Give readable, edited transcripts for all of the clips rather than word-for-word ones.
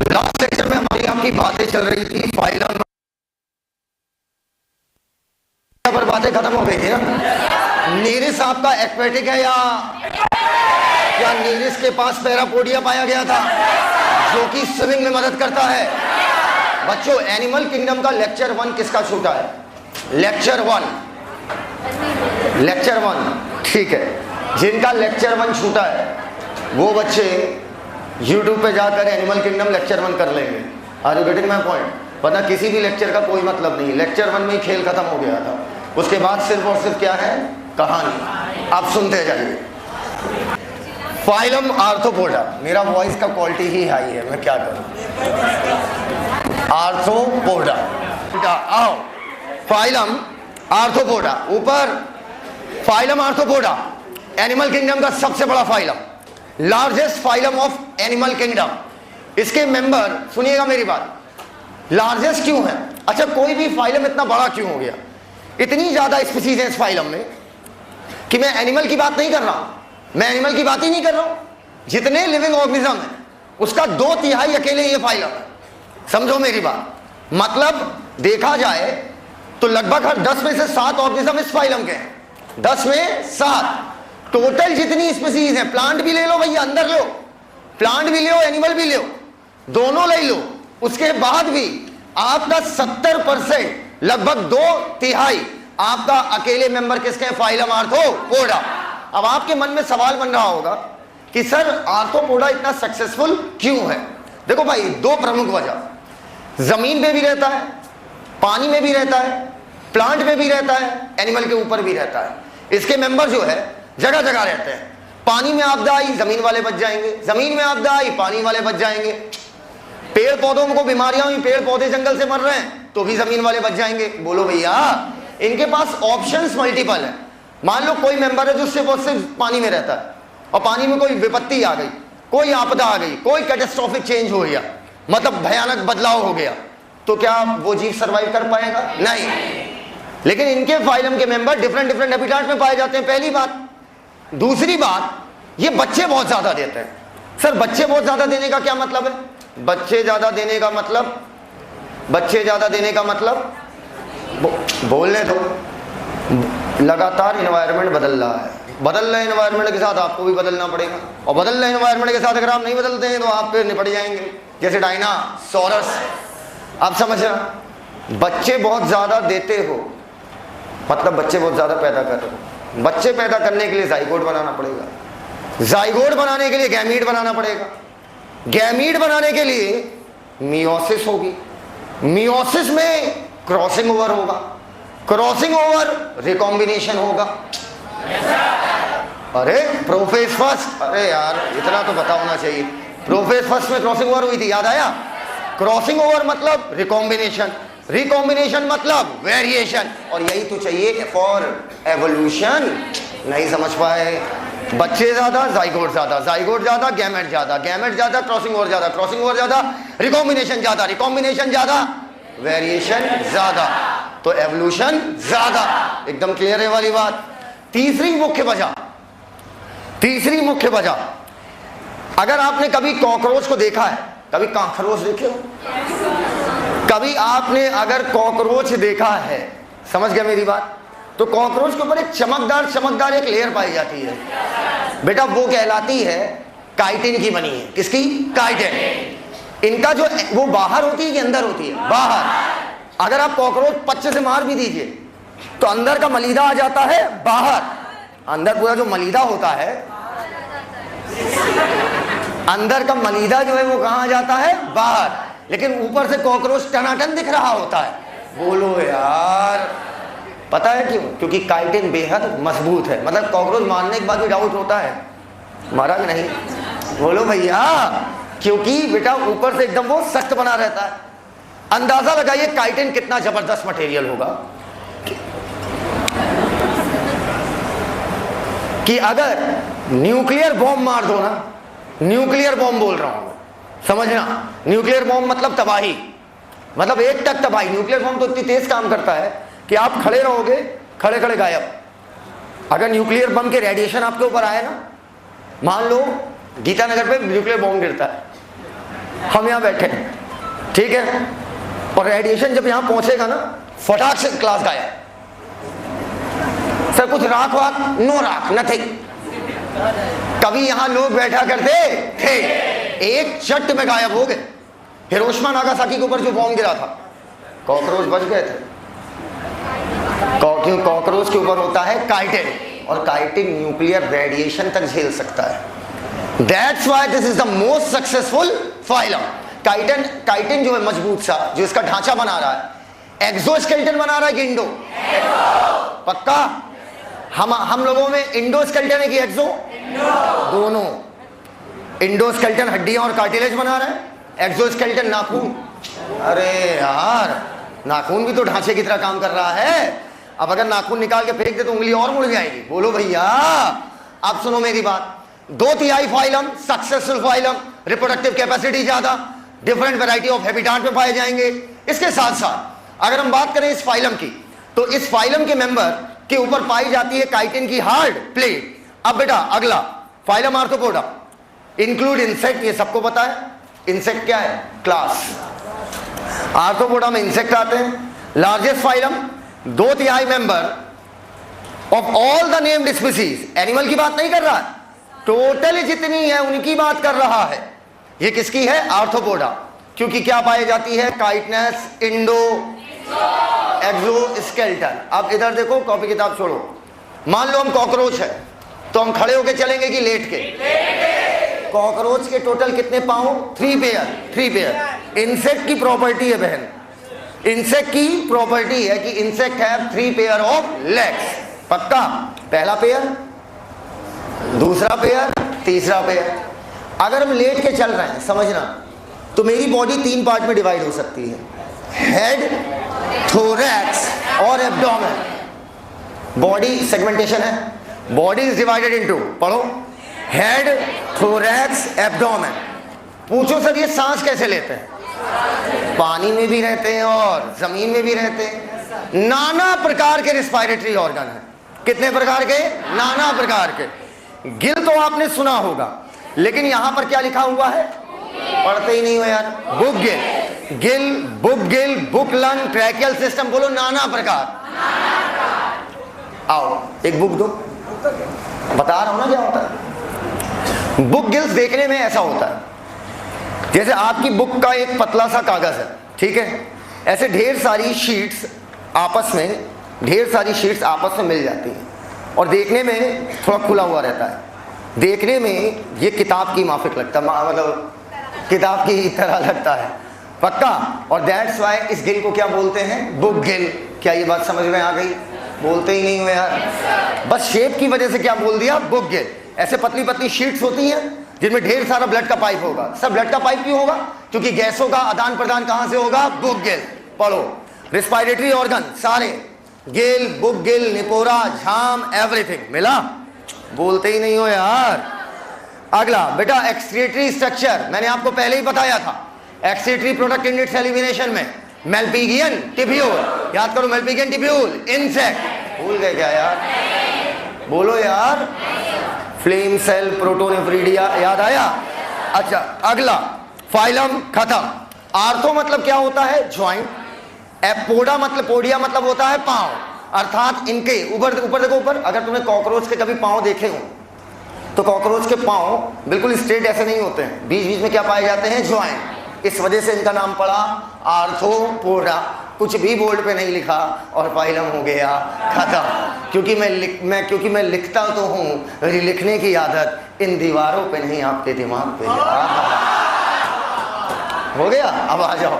Last section में हमारी आपकी बातें चल रही थी फाइलम पर, बातें खत्म हो गई थी ना। नीरिस आपका एक्वेटिक है या नीरिस के पास पैरापोडिया पाया गया था जो कि स्विमिंग में मदद करता है? बच्चों, एनिमल किंगडम का लेक्चर 1 किसका छूटा है? लेक्चर 1, ठीक है। जिनका लेक्चर 1 छूटा है वो बच्चे YouTube पे जाकर एनिमल किंगडम लेक्चर 1 कर लेंगे। Are you getting my point? वरना किसी भी लेक्चर का कोई मतलब नहीं। लेक्चर 1 में ही खेल खत्म हो गया था। उसके बाद सिर्फ और सिर्फ क्या है? कहानी। आप सुनते जाइए। Phylum arthropoda. मेरा वॉइस का क्वालिटी ही हाई है, मैं क्या करूं। आर्थ्रोपोडा, आओ। फाइलम आर्थ्रोपोडा, ऊपर फाइलम आर्थ्रोपोडा एनिमल किंगडम का सबसे बड़ा phylum, largest phylum of animal kingdom. इसके मेंबर, सुनिएगा मेरी बात, लार्जेस्ट क्यों है? अच्छा, कोई भी फाइलम इतना बड़ा क्यों हो गया? इतनी ज्यादा स्पीसीज है इस फाइलम में कि मैं एनिमल की बात नहीं कर रहा हूं, मैं एनिमल की बात ही नहीं कर रहा हूं। जितने लिविंग ऑर्गेनिज्म है उसका 2/3 अकेले ये फाइलम है। समझो मेरी बात, मतलब देखा जाए तो लगभग हर 10 में से 7 ऑर्गेनिज्म इस फाइलम के हैं। 10 में 7 टोटल जितनी स्पीसीज है। प्लांट भी ले लो भैया, अंदर लो, प्लांट भी लो, एनिमल भी लो, दोनों ले लो। उसके बाद भी आपका 70%, लगभग 2/3 आपका अकेले मेंबर किसके? Phylum arthropoda. अब आपके मन में सवाल बन रहा होगा कि सर आर्थ्रोपोडा इतना सक्सेसफुल क्यों है? देखो भाई, 2 प्रमुख वजह। जमीन पे भी रहता है, पानी में भी रहता है, प्लांट में भी रहता है, एनिमल के ऊपर भी रहता है। इसके मेंबर जो है जगह जगह रहते हैं। पानी में आपदा आई, जमीन वाले बच जाएंगे, जमीन में आपदा आई, पानी वाले बच जाएंगे। पेड़ पौधों को बीमारियां हुई, पेड़ पौधे जंगल से मर रहे हैं तो भी जमीन वाले बच जाएंगे। बोलो भैया, इनके पास ऑप्शंस मल्टीपल है। मान लो कोई मेंबर है जो सिर्फ पानी में रहता है और पानी में कोई विपत्ति आ गई, कोई आपदा आ गई, कोई कैटास्ट्रोफिक चेंज हो गया, मतलब भयानक बदलाव हो गया, तो क्या वो जीव सर्वाइव कर पाएगा? नहीं। लेकिन इनके फाइलम के मेंबर डिफरेंट हैबिटेट में पाए जाते हैं, पहली बात। दूसरी बात, ये बच्चे बहुत ज्यादा देते हैं। सर बच्चे बहुत ज्यादा देने का क्या मतलब है? बच्चे ज्यादा देने का मतलब बोलने दो। लगातार एनवायरनमेंट बदल रहा है, बदल रहे एनवायरनमेंट के साथ आपको भी बदलना पड़ेगा, और बदल रहे एनवायरनमेंट के साथ अगर आप नहीं बदलते हैं तो आप फिर निपट जाएंगे, जैसे डायनासोरस। आप समझ रहे? बच्चे बहुत ज्यादा देते हो मतलब बच्चे बहुत ज्यादा पैदा कर रहे हो। बच्चे पैदा करने के लिए जाइगोट बनाना पड़ेगा, जाइगोट बनाने के लिए गैमीट बनाना पड़ेगा, गैमीट बनाने के लिए मियोसिस होगी, मियोसिस में क्रॉसिंग ओवर होगा, क्रॉसिंग ओवर रिकॉम्बिनेशन होगा। अरे प्रोफेज फर्स्ट, अरे यार इतना तो पता होना चाहिए। प्रोफेज फर्स्ट में क्रॉसिंग ओवर हुई थी, याद आया? क्रॉसिंग ओवर मतलब रिकॉम्बिनेशन, रिकॉम्बिनेशन मतलब वेरिएशन, और यही तो चाहिए फॉर एवोल्यूशन। नहीं समझ पाए? बच्चे ज्यादा, जाइगोट ज्यादा, जाइगोट ज्यादा, गैमेट ज्यादा, गैमेट ज्यादा, क्रॉसिंग ओवर ज्यादा, क्रॉसिंग ओवर ज्यादा, रिकॉम्बिनेशन ज्यादा, रिकॉम्बिनेशन ज्यादा, वेरिएशन ज्यादा, तो एवोल्यूशन ज्यादा। एकदम क्लियर है वाली बात। तीसरी मुख्य वजह, अगर आपने कभी कॉकरोच को देखा है, कभी कांखरोच देखे हो? कभी आपने अगर कॉकरोच देखा है, समझ गया मेरी बात? तो कॉकरोच के ऊपर एक चमकदार एक लेयर पाई जाती है बेटा, वो कहलाती है काइटिन की बनी है। किसकी? काइटिन। इनका जो वो बाहर होती है कि अंदर होती है? बाहर। अगर आप कॉकरोच पच्चे से मार भी दीजिए तो अंदर का मलीदा आ जाता है बाहर। अंदर पूरा जो मलीदा होता है, अंदर का मलीदा जो है वो कहां आ जाता है? बाहर। लेकिन ऊपर से कॉकरोच टनाटन दिख रहा होता है। बोलो यार, पता है क्यों? क्योंकि काइटिन बेहद मजबूत है। मतलब कॉकरोच मारने के बाद भी डाउट होता है, मारा कि नहीं? बोलो भैया, क्योंकि बेटा ऊपर से एकदम वो सख्त बना रहता है। अंदाजा लगाइए काइटिन कितना जबरदस्त मटेरियल होगा कि अगर न्यूक्लियर बॉम्ब मार दो ना, न्यूक्लियर बॉम्ब बोल रहा हूं, समझना, न्यूक्लियर बॉम्ब मतलब तबाही, मतलब एक तक तबाही। न्यूक्लियर बॉम्ब तो इतनी तेज काम करता है कि आप खड़े रहोगे, खड़े खड़े गायब। अगर न्यूक्लियर बम के रेडिएशन आपके ऊपर आए ना, मान लो गीतानगर पे न्यूक्लियर बॉम्ब गिरता है, हम यहाँ बैठे, ठीक है, और रेडिएशन जब यहाँ पहुंचेगा ना, फटाक से क्लास गायब। सर कुछ राख वाख? नो राख, नथिंग। कभी यहाँ लोग बैठा करते थे, एक चट में गायब हो गए। हिरोशिमा नागासाकी के ऊपर जो बॉम्ब गिरा था, कॉकरोच बच गए थे। क्योंकि कॉकरोच के ऊपर होता है काइटिन, और काइटिन न्यूक्लियर रेडिएशन तक झेल सकता है। That's why this is the most successful phylum. Chitin जो है मजबूत सा, जो इसका ढांचा बना रहा है, एक्सोस्केलेटन बना रहा है कि इंडो? पक्का? हम लोगों में इंडोस्केलेटन है कि एक्सो? दोनों। इंडोस्केलेटन हड्डियां और कार्टिलेज बना रहा है, एक्सोस्केलेटन नाखून। अरे यार, नाखून भी तो ढांचे की तरह काम कर रहा है। अब अगर नाखून निकाल के फेंक दे तो उंगली और मुड़ जाएगी। बोलो भैया, अब सुनो मेरी बात। 2/3 phylum, successful phylum, reproductive capacity ज्यादा, डिफरेंट वैरायटी ऑफ हैबिटाट में पाए जाएंगे। इसके साथ साथ अगर हम बात करें इस फाइलम की, तो इस फाइलम के मेंबर के ऊपर पाई जाती है काइटिन की हार्ड प्लेट। अब बेटा अगला, फाइलम आर्थ्रोपोडा, इंक्लूड इंसेक्ट, ये सबको पता है। इंसेक्ट क्या है? क्लास। आर्थ्रोपोडा में इंसेक्ट आते हैं। Largest phylum, 2/3 member of all the named species. Animal की बात नहीं कर रहा है, टोटल जितनी है उनकी बात कर रहा है। ये किसकी है? आर्थ्रोपोडा। क्योंकि क्या पाई जाती है? काइटनेस, इंडो, एक्सोस्केलेटन। अब इधर देखो, कॉपी किताब छोड़ो। मान लो हम कॉकरोच है, तो हम खड़े होके चलेंगे कि लेट के? कॉकरोच के टोटल कितने पाँव? 3 पेयर। इंसेक्ट की प्रॉपर्टी है बहन, इंसेक्ट की प्रॉपर्टी है कि insect have 3 pair of legs. पक्का? पहला पेयर, दूसरा पेयर, तीसरा पेयर। अगर हम लेट के चल रहे हैं, समझना, तो मेरी बॉडी 3 पार्ट में डिवाइड हो सकती है, हेड, थोरैक्स और एब्डोमेन। बॉडी सेगमेंटेशन है। बॉडी इज डिवाइडेड इनटू, पढ़ो, हेड, थोरैक्स, एब्डोमेन। पूछो सर ये सांस कैसे लेते हैं? पानी में भी रहते हैं और जमीन में भी रहते हैं। नाना प्रकार के रिस्पायरेटरी ऑर्गन हैं। कितने प्रकार के? नाना प्रकार के। गिल तो आपने सुना होगा, लेकिन यहां पर क्या लिखा हुआ है? पढ़ते ही नहीं हो यार। Book Gill, Gill, book Gill, book lung, tracheal system. बोलो नाना प्रकार। आओ एक बुक दो, बता रहा हूं ना क्या होता है। बुक गिल्स देखने में ऐसा होता है जैसे आपकी बुक का एक पतला सा कागज है, ठीक है, ऐसे ढेर सारी शीट्स आपस में मिल जाती हैं, और देखने में थोड़ा खुला हुआ रहता है। देखने में ये किताब की माफिक लगता है, मतलब किताब की तरह लगता है। पक्का? और दैट्स वाई इस गिल को क्या बोलते हैं? बुक गिल। क्या ये बात समझ में आ गई? बोलते ही नहीं हो यार, बस शेप की वजह से क्या बोल दिया? बुक गिल। ऐसे पतली पतली शीट्स होती हैं जिनमें ढेर सारा ब्लड का पाइप होगा। सब ब्लड का पाइप क्यों होगा? क्योंकि गैसों का आदान प्रदान कहां से होगा? बुक गिल। पढ़ो, रिस्पायरेटरी ऑर्गन सारे, गिल, बुक गिल, निपोरा, झाम, एवरीथिंग मिला। बोलते ही नहीं हो यार। अगला बेटा एक्सक्रीटरी स्ट्रक्चर, मैंने आपको पहले ही बताया था। Excretory product in its elimination में मेल्पिगियन टिब्यूल, याद करो, मेल्पिगियन टिब्यूल, इंसेक्ट। भूल गए क्या यार? बोलो यार। फ्लेम सेल, प्रोटोनेफ्रिडिया, याद आया? अच्छा अगला, फाइलम खत्म। आर्थो मतलब क्या होता है? ज्वाइंट। एपोडा मतलब, पोडिया मतलब होता है पांव, अर्थात इनके ऊपर देखो, ऊपर। अगर तुमने कॉकरोच के कभी पांव देखे हो तो कॉकरोच के पांव बिल्कुल स्ट्रेट ऐसे नहीं होते हैं, बीच बीच में क्या पाए जाते हैं? ज्वाइंट। इस वजह से इनका नाम पड़ा आर्थ्रोपोडा। कुछ भी बोर्ड पे नहीं लिखा और फाइलम हो गया खत्म। क्योंकि मैं लिखता तो हूँ, लिखने की आदत इन दीवारों पे नहीं, आपके दिमाग पे हो गया। अब आ जाओ,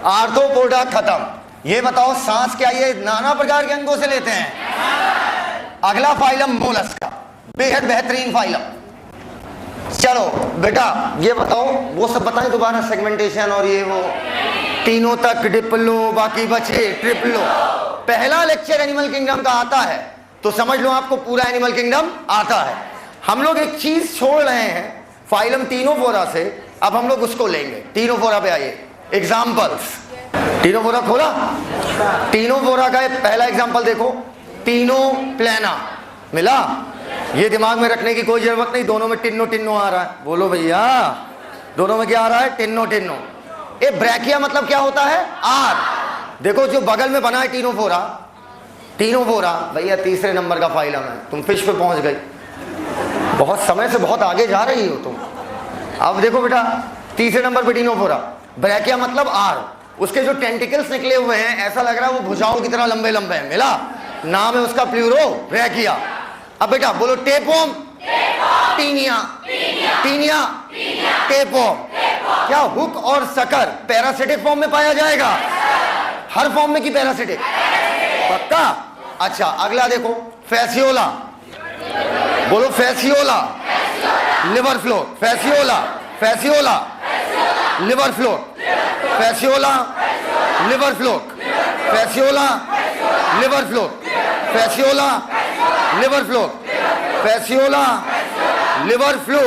आर्थ्रोपोडा खत्म। ये बताओ सांस क्या ये नाना प्रकार के अंगों से लेते हैं? अगला फाइलम मोलस्का, बेहद बेहतरीन फाइलम। चलो बेटा ये बताओ, वो सब बताएं दोबारा, सेगमेंटेशन और ये वो तीनों तक डिप्लो, बाकी बचे ट्रिप्लो। पहला लेक्चर एनिमल किंगडम का आता है तो समझ लो आपको पूरा एनिमल किंगडम आता है। हम लोग एक चीज छोड़ रहे हैं फाइलम टीनोफोरा से, अब हम लोग उसको लेंगे। टीनोफोरा पे आइए, एग्जाम्पल्स। टीनोफोरा खोला? टीनोफोरा का पहला एग्जाम्पल देखो, टीनोप्लेना मिला। ये दिमाग में रखने की कोई जरूरत नहीं, दोनों में टिन्नो टिन्नो आ रहा है। बोलो भैया, दोनों में क्या आ रहा है? टिन्नो टिन्नो। ए ब्रैकिया मतलब क्या होता है? आर। देखो जो बगल में बना है टीनोफोरा, टीनोफोरा भैया तीसरे नंबर का फाइलम है। तुम फिश पे पहुंच गई, बहुत समय से बहुत आगे जा रही हो तुम। अब देखो बेटा तीसरे नंबर पे टीनोफोरा, ब्रैकिया मतलब आर। उसके जो टेंटिकल्स निकले हुए हैं ऐसा लग रहा है वो भुजाओं की तरह लंबे लंबे हैं। मिला? नाम है उसका प्लूरो ब्रैकिया। अब बेटा बोलो टेपोम, टीनिया, टीनिया, टेपोम। क्या हुक और सकर पैरासिटिक फॉर्म में पाया जाएगा? हर फॉर्म में की पैरासिटिक? पक्का? अच्छा अगला देखो फैसियोला, बोलो Fasciola, liver fluke, Fasciola, Fasciola, liver fluke, Fasciola, liver fluke, Fasciola, liver fluke, Fasciola, liver fluke, Fasciola, liver fluke,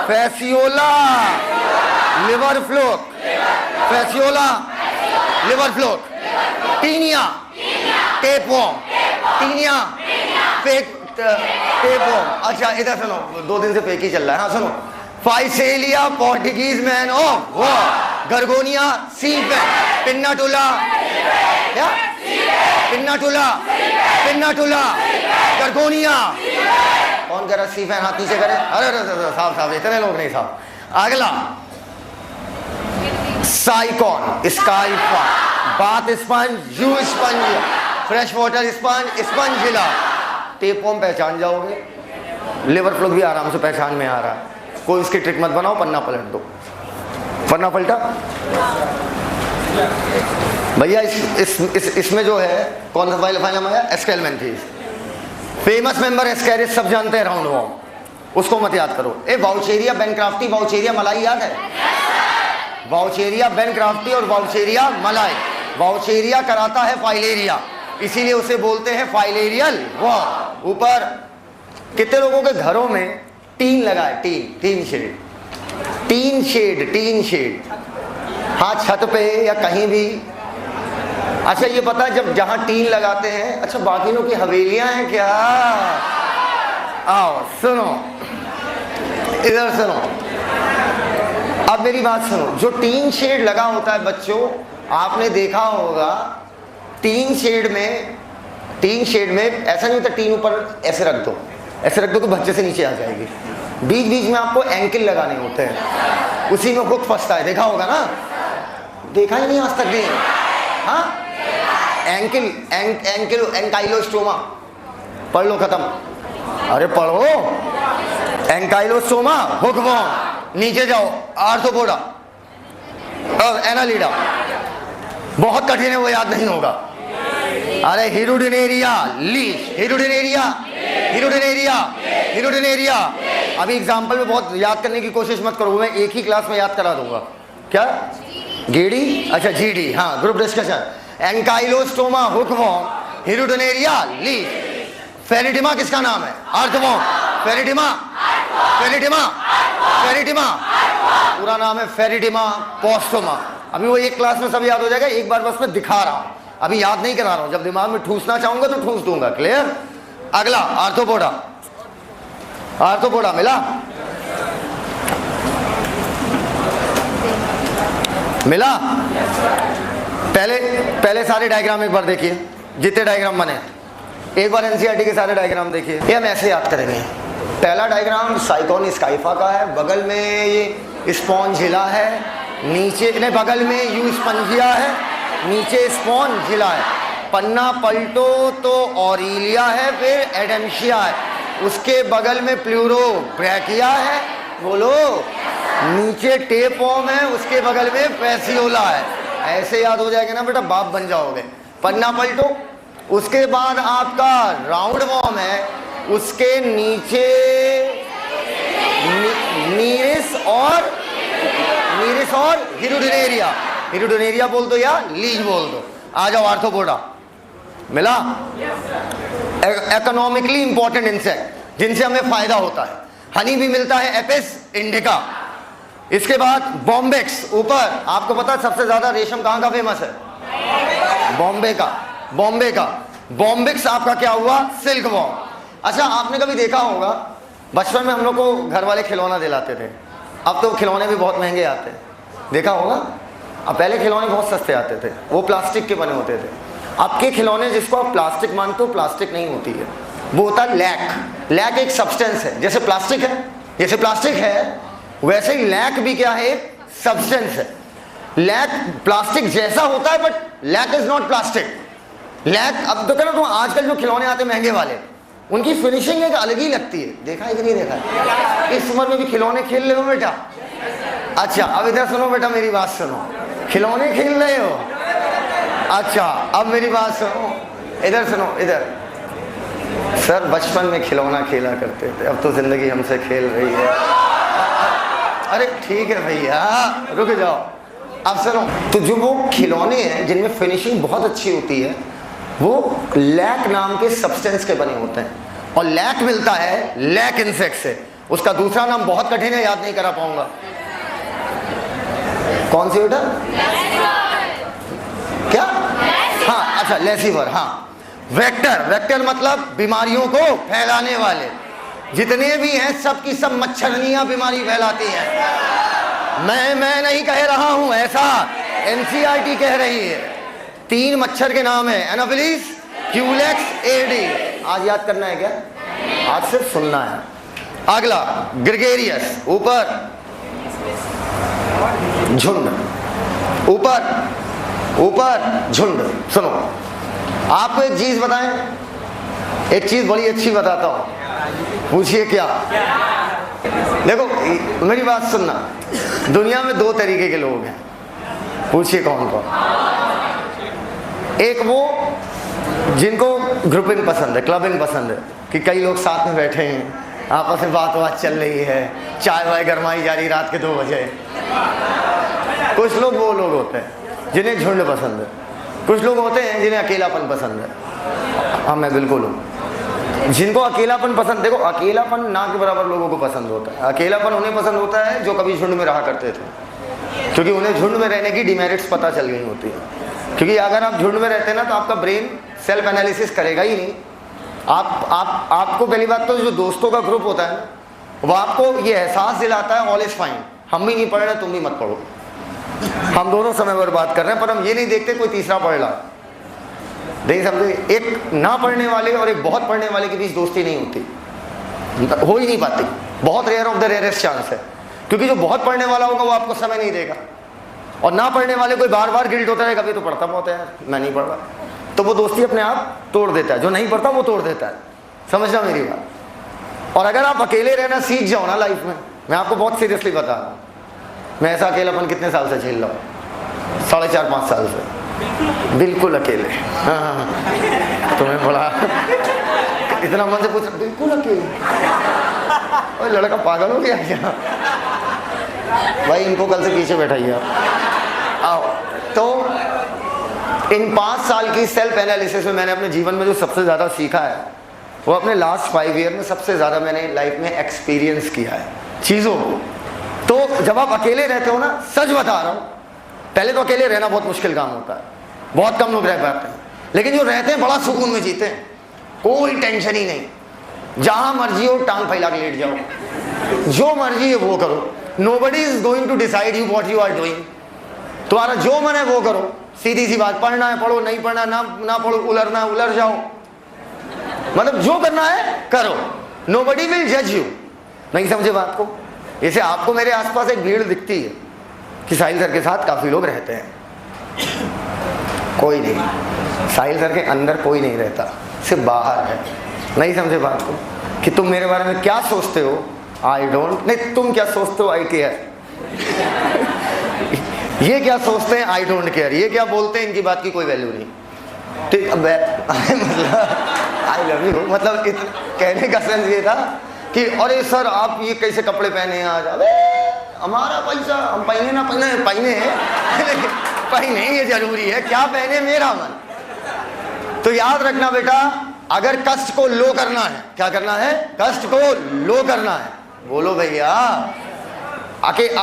Fasciola, liver fluke, Fasciola, liver fluke, Taenia, tapeworm, Taenia, tapeworm. अच्छा इधर सुनो, 2 दिन से फेक ही चल रहा है। हाँ सुनो, Physalia Portuguese man of war, Gorgonia sea fan, Pennatula, क्या पिन्नाटुला, पिन्नाटुला, गर्गोनिया। कौन कह रहा सी फैन? हाथ नीचे करे। अरे साहब साहब इतने लोग नहीं साहब। अगला साइकॉन, स्काइफा, बाथ स्पंज, जू sponge, fresh water sponge, स्पंजिला। Tapeworm पहचान जाओगे, लिवर फ्लो भी आराम से पहचान में आ रहा है। कोई इसकी ट्रिक मत बनाओ, पन्ना पलट दो। पन्ना पलटा भैया। इसमें जो है कौन सा फाइलम आया? एस्केलमेंथीज। फेमस मेंबर एस्कैरिस सब जानते हैं, राउंड वॉर्म, उसको मत याद करो। ए वाउचेरिया बेनक्राफ्टी, वाउचेरिया मलाई याद है? वाउचेरिया बेनक्राफ्टी और वाउचेरिया मलाई। वाउचेरिया कराता है फाइलेरिया, इसीलिए उसे बोलते हैं फाइलेरियल वॉर। ऊपर कितने लोगों के घरों में टीन लगा है? Tin shed, tin shed, tin shed. हाँ छत पे या कहीं भी। अच्छा ये पता है जब जहां टीन लगाते हैं, अच्छा बाकी लोग की हवेलियां हैं क्या? आओ सुनो, इधर सुनो, अब मेरी बात सुनो। जो टीन शेड लगा होता है बच्चों, आपने देखा होगा टीन शेड में ऐसा नहीं होता टीन ऊपर ऐसे रख दो, ऐसे रख दो तो बच्चे से नीचे आ जाएगी। बीच बीच में आपको एंकल लगाने होते हैं, उसी में हुक फंसता है। देखा होगा ना? देखा ही नहीं आज तक नहीं? हाँ एंकल एंकाइलोस्टोमा पढ़ लो, खत्म। अरे पढ़ो, एंकाइलोस्टोमा, हुकवॉर्म। नीचे जाओ, आर्थ्रोपोडा और एनालिडा। बहुत कठिन है, वो याद नहीं होगा। अरे Hirudinaria, leash, Hirudinaria, Hirudinaria, Hirudinaria. अभी एग्जाम्पल में बहुत याद करने की कोशिश मत करो, मैं एक ही क्लास में याद करा दूंगा। क्या? गेडी, अच्छा जीडी, हाँ group discussion. Ancylostoma, hookworm, Hirudinaria, leech. Pheretima किसका नाम है? आर्थ्रोवॉर्म। फेरिडिमा, फेरिडिमा, फेरिडिमा, पूरा नाम है फेरिडिमा पोस्टोमा। अभी वो एक क्लास में सब याद हो जाएगा, एक बार बस मैं दिखा रहा हूं, अभी याद नहीं करा रहा हूं। जब दिमाग में ठूसना चाहूंगा तो ठूस दूंगा। क्लियर? अगला आर्थ्रोपोडा, आर्थ्रोपोडा मिला? मिला? पहले सारे डायग्राम एक बार देखिए, जितने डायग्राम बने एक बार एनसीईआरटी के सारे डायग्राम देखिए। ये हम ऐसे याद करेंगे। पहला डायग्राम साइकोन स्काइफा का है, बगल में ये स्पॉन्जिला है, नीचे ने बगल में यू स्पंजिया है, नीचे स्पॉन्जिला है। पन्ना पलटो तो ऑरिलिया है, फिर एडेंशिया है, उसके बगल में प्लूरो ब्रैकिया है, बोलो। नीचे टेपवॉर्म है, उसके बगल में फैसियोला है। ऐसे याद हो जाएगा ना बेटा, बाप बन जाओगे। पन्ना पलटो, उसके बाद आपका राउंड वॉर्म है, उसके नीचे नीरिस और हिरुडिनेरिया। हिरुडिनेरिया बोल दो या लीज बोल दो। आ जाओ आर्थ्रोपोडा, मिला? इकोनॉमिकली इंपॉर्टेंट इंसेक्ट जिनसे हमें फायदा होता है। हनी भी मिलता है, एपिस इंडिका। इसके बाद बॉम्बेक्स। ऊपर आपको पता है सबसे ज्यादा रेशम कहाँ का फेमस है? बॉम्बे का, बॉम्बे का। बॉम्बेक्स आपका क्या हुआ? Silk worm. अच्छा आपने कभी देखा होगा बचपन में हम लोग को घर वाले खिलौना दिलाते थे, अब तो खिलौने भी बहुत महंगे आते हैं, देखा होगा। अब पहले खिलौने बहुत सस्ते आते थे, वो प्लास्टिक के बने होते थे। अब के खिलौने जिसको आप प्लास्टिक मानते हो, प्लास्टिक नहीं होती है, वो होता है लैक। लैक एक सब्सटेंस है, जैसे प्लास्टिक है, जैसे प्लास्टिक है वैसे ही लैक भी क्या है, एक सब्सटेंस है। लैक प्लास्टिक जैसा होता है but lac is not plastic. Lac, अब तो कह रहा हूं आजकल जो खिलौने आते हैं महंगे वाले, उनकी फिनिशिंग एक अलग ही लगती है। देखा है कि नहीं देखा है? इस उम्र में भी खिलौने खेल रहे हो बेटा? अच्छा अब इधर सुनो बेटा, मेरी बात सुनो। खिलौने खेल रहे हो? अच्छा अब मेरी बात सुनो, इधर सुनो, इधर। सर बचपन में खिलौना खेला करते थे, अब तो जिंदगी हमसे खेल रही है। अरे ठीक है भैया, रुक जाओ। अब सुनो, तो जो वो खिलौने हैं जिनमें फिनिशिंग बहुत अच्छी होती है, वो लैक नाम के सब्सटेंस के बने होते हैं। और लैक मिलता है लैक इंसेक्ट से। उसका दूसरा नाम बहुत कठिन है, याद नहीं करा पाऊंगा। कौन सी बेटा? क्या? हाँ अच्छा, लेसिवर। हाँ, वेक्टर। वेक्टर मतलब बीमारियों को फैलाने वाले। जितने भी हैं सब की सब मच्छरनियां बीमारी फैलाती हैं। मैं नहीं कह रहा हूं, ऐसा एनसीईआरटी कह रही है। 3 मच्छर के नाम है, एनोफिलीज, क्यूलेक्स, एडी। आज याद करना है क्या? आज सिर्फ सुनना है। अगला ग्रेगेरियस, ऊपर झुंड, ऊपर ऊपर झुंड। सुनो, आपको एक चीज बताएं, एक चीज बड़ी अच्छी बताता हूं, पूछिए क्या? देखो मेरी बात सुनना, दुनिया में 2 तरीके के लोग हैं, पूछिए कौन कौन? एक वो जिनको ग्रुपिंग पसंद है, क्लबिंग पसंद है, कि कई लोग साथ में बैठे हैं, आपस में बात चल रही है, चाय वाय गरमाई जा रही रात के 2 बजे। कुछ लोग वो लोग होते हैं जिन्हें झुंड पसंद है। कुछ लोग होते हैं जिन्हें अकेलापन पसंद है। हाँ मैं बिल्कुल हूँ। जिनको अकेलापन पसंद, देखो अकेलापन ना के बराबर लोगों को पसंद होता है। अकेलापन उन्हें पसंद होता है जो कभी झुंड में रहा करते थे, क्योंकि उन्हें झुंड में रहने की डिमेरिट्स पता चल गई होती है। क्योंकि अगर आप झुंड में रहते हैं ना, तो आपका ब्रेन सेल्फ एनालिसिस करेगा ही नहीं। आपको पहली बात तो जो दोस्तों का ग्रुप होता है ना, वो आपको ये एहसास दिलाता है ऑल इज फाइन, हम भी नहीं पढ़ रहे, तुम भी मत पढ़ो, हम दोनों समय बर्बाद कर रहे हैं, पर हम ये नहीं देखते कोई तीसरा पढ़ रहा है। नहीं समझे? एक ना पढ़ने वाले और एक बहुत पढ़ने वाले के बीच दोस्ती नहीं होती, हो ही नहीं पाती। बहुत rare of the rarest chance है, क्योंकि जो बहुत पढ़ने वाला होगा वो आपको समय नहीं देगा, और ना पढ़ने वाले कोई बार बार गिल्ट होता है, कभी तो पढ़ता बहुत है यार, मैं नहीं पढ़ रहा, तो वो दोस्ती अपने आप तोड़ देता है। जो नहीं पढ़ता वो तोड़ देता है, समझना मेरी बात। और अगर आप अकेले रहना सीख जाओ ना लाइफ में, मैं आपको बहुत सीरियसली बता रहा हूँ, मैं ऐसा अकेलापन कितने साल से झेल रहा हूँ, 4.5-5 साल से, बिल्कुल अकेले। हाँ, तुम्हें बोला इतना मन से पूछ, बिल्कुल अकेले? और लड़का पागल हो गया क्या? भाई इनको कल से पीछे बैठाइए आप। आओ, तो इन 5 साल की सेल्फ एनालिसिस में मैंने अपने जीवन में जो सबसे ज़्यादा सीखा है, वो अपने लास्ट 5 ईयर में सबसे ज़्यादा मैंने लाइफ में एक्सपीरियंस किया है चीज़ों को। तो जब आप अकेले रहते हो ना, सच बता रहा हूँ, पहले तो अकेले रहना बहुत मुश्किल काम होता है, बहुत कम लोग रह पाते हैं, लेकिन जो रहते हैं बड़ा सुकून में जीते हैं, कोई टेंशन ही नहीं, जहां मर्जी हो टांग फैला के लेट जाओ, जो मर्जी है वो करो, nobody is going to decide you what you are doing. तुम्हारा जो मन है वो करो, सीधी सी बात, पढ़ना है पढ़ो, नहीं पढ़ना ना पढ़ो, उलरना है उलर जाओ, मतलब जो करना है करो, नोबडी विल जज यू। नहीं समझे बात को? जैसे आपको मेरे आसपास एक भीड़ दिखती है कि साहिल सर के साथ काफी लोग रहते हैं, कोई नहीं, साहिल सर के अंदर कोई नहीं रहता, सिर्फ बाहर है। नहीं समझे बात को? कि तुम मेरे बारे में क्या सोचते हो, आई डोंट, नहीं तुम क्या सोचते हो, आई केयर। ये क्या सोचते हैं, आई डोंट केयर। ये क्या बोलते हैं, इनकी बात की कोई वैल्यू नहीं। ठीक, अब मतलब आई लव यू, मतलब कहने का सेंस ये था कि अरे सर आप ये कैसे कपड़े पहने हैं आज, अबे हमारा पैसा, हम पहने ना पहने ये जरूरी है, क्या पहने मेरा मन। तो याद रखना बेटा, अगर कष्ट को लो करना है, क्या करना है, कष्ट को लो करना है, बोलो भैया।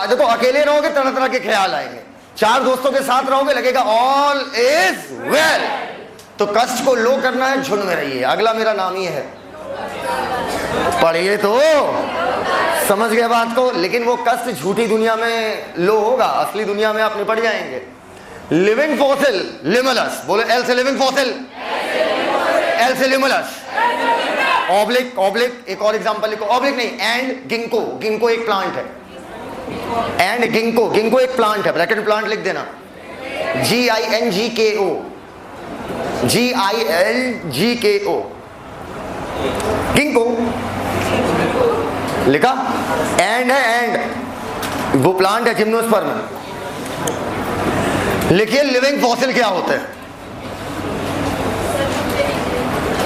देखो अकेले रहोगे तरह तरह के ख्याल आएंगे, 4 दोस्तों के साथ रहोगे लगेगा ऑल इज वेल। तो कष्ट को लो करना है, झुंड में रहिए। अगला मेरा नाम ही है, पढ़िए तो समझ गए बात को? लेकिन वो कष्ट झूठी दुनिया में लो होगा, असली दुनिया में आप निपट जाएंगे। लिविंग फॉसिल लिमुलस, बोलो एल से लिविंग फॉसिल, एल से लिमुलस। ऑब्लिक, ऑब्लिक एक और एग्जांपल लिखो, ऑब्लिक नहीं, एंड गिंको, गिंको एक प्लांट है, एंड गिंको, गिंको एक प्लांट है, ब्रैकेट प्लांट लिख देना, GINGKO, GILGKO, गिंको लिखा। एंड है, एंड वो प्लांट है जिम्नोस्पर्म। लिखिए लिविंग फॉसिल क्या होते हैं।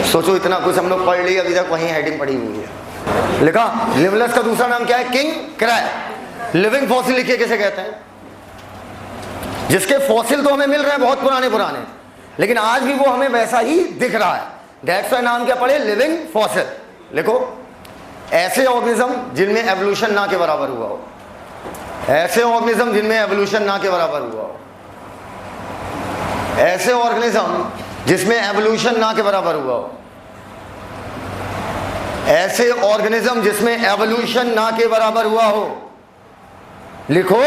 सोचो इतना कुछ हम लोग पढ़ लिए, अभी तक वहीं हेडिंग पड़ी हुई है। लिखा लिमुलस का दूसरा नाम क्या है? King crab. लिविंग फॉसिल लिखिए किसे कहते हैं? जिसके फॉसिल तो हमें मिल रहे हैं बहुत पुराने पुराने, लेकिन आज भी वो हमें वैसा ही दिख रहा है। दैट्स व्हाई नाम क्या पड़े? Living fossil. लिखो ऐसे ऑर्गेनिज्म जिनमें एवोल्यूशन ना के बराबर हुआ हो, ऐसे ऑर्गेनिज्म जिनमें एवोल्यूशन ना के बराबर हुआ हो, ऐसे ऑर्गेनिज्म जिसमें एवोल्यूशन ना के बराबर हुआ हो, ऐसे ऑर्गेनिज्म जिसमें एवोल्यूशन ना के बराबर हुआ हो। लिखो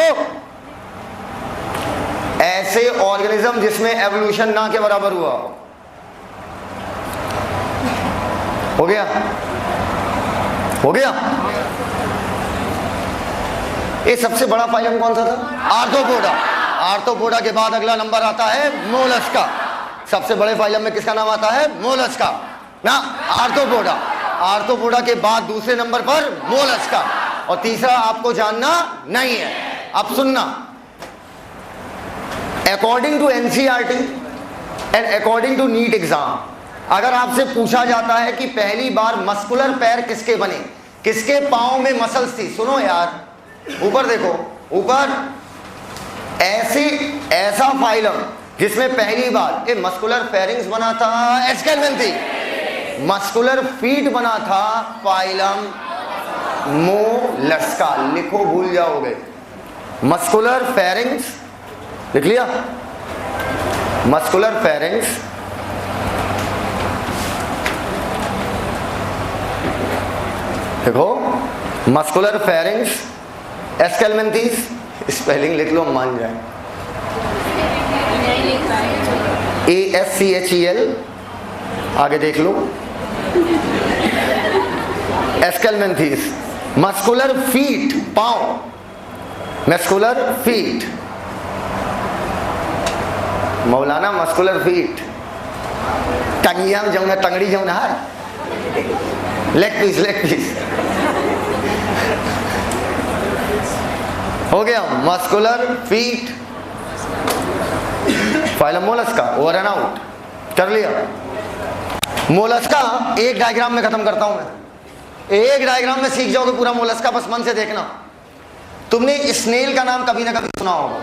ऐसे ऑर्गेनिज्म जिसमें एवोल्यूशन ना के बराबर हुआ हो गया? हो गया? ये सबसे बड़ा फाइलम कौन सा था? आर्थ्रोपोडा। आर्थ्रोपोडा के बाद अगला नंबर आता है मोलस्का। सबसे बड़े फाइलम में किसका नाम आता है? मोलस्का ना, आर्थ्रोपोडा। आर्थ्रोपोडा के बाद दूसरे नंबर पर मोलस्का, और तीसरा आपको जानना नहीं है। अब सुनना, according to NCERT and according to NEET exam, अगर आपसे पूछा जाता है कि पहली बार मस्कुलर पैर किसके बने, किसके पांव में मसल्स थी, सुनो यार, ऊपर देखो, ऊपर ऐसा फाइलम जिसमें पहली बार ये मस्कुलर फेरिंग्स बना था, एस्केलमेंथी। मस्कुलर फीट बना था, फाइलम मोलस्का। लिखो, भूल जाओगे। मस्कुलर फेरिंग्स लिख लिया, मस्कुलर फेरिंग्स, देखो मस्कुलर फेरिंग्स, एस्केलमेंथीस, स्पेलिंग लिख लो, मान जाए। ASCHEL, आगे देख लो, एस्केलमेंथीस। मस्कुलर फीट, पांव, मस्कुलर फीट, मौलाना मस्कुलर फीट, टंगिया में जाऊंगा, टंगड़ी जाऊँ ना, लेग पीस, लेग पीस हो गया। Muscular feet, phylum Mollusca, over and out कर लिया। मोलस्का एक डायग्राम में खत्म करता हूं मैं, एक डायग्राम में सीख जाओगे पूरा मोलस्का, बस मन से देखना। तुमने स्नेल का नाम कभी ना कभी सुना होगा,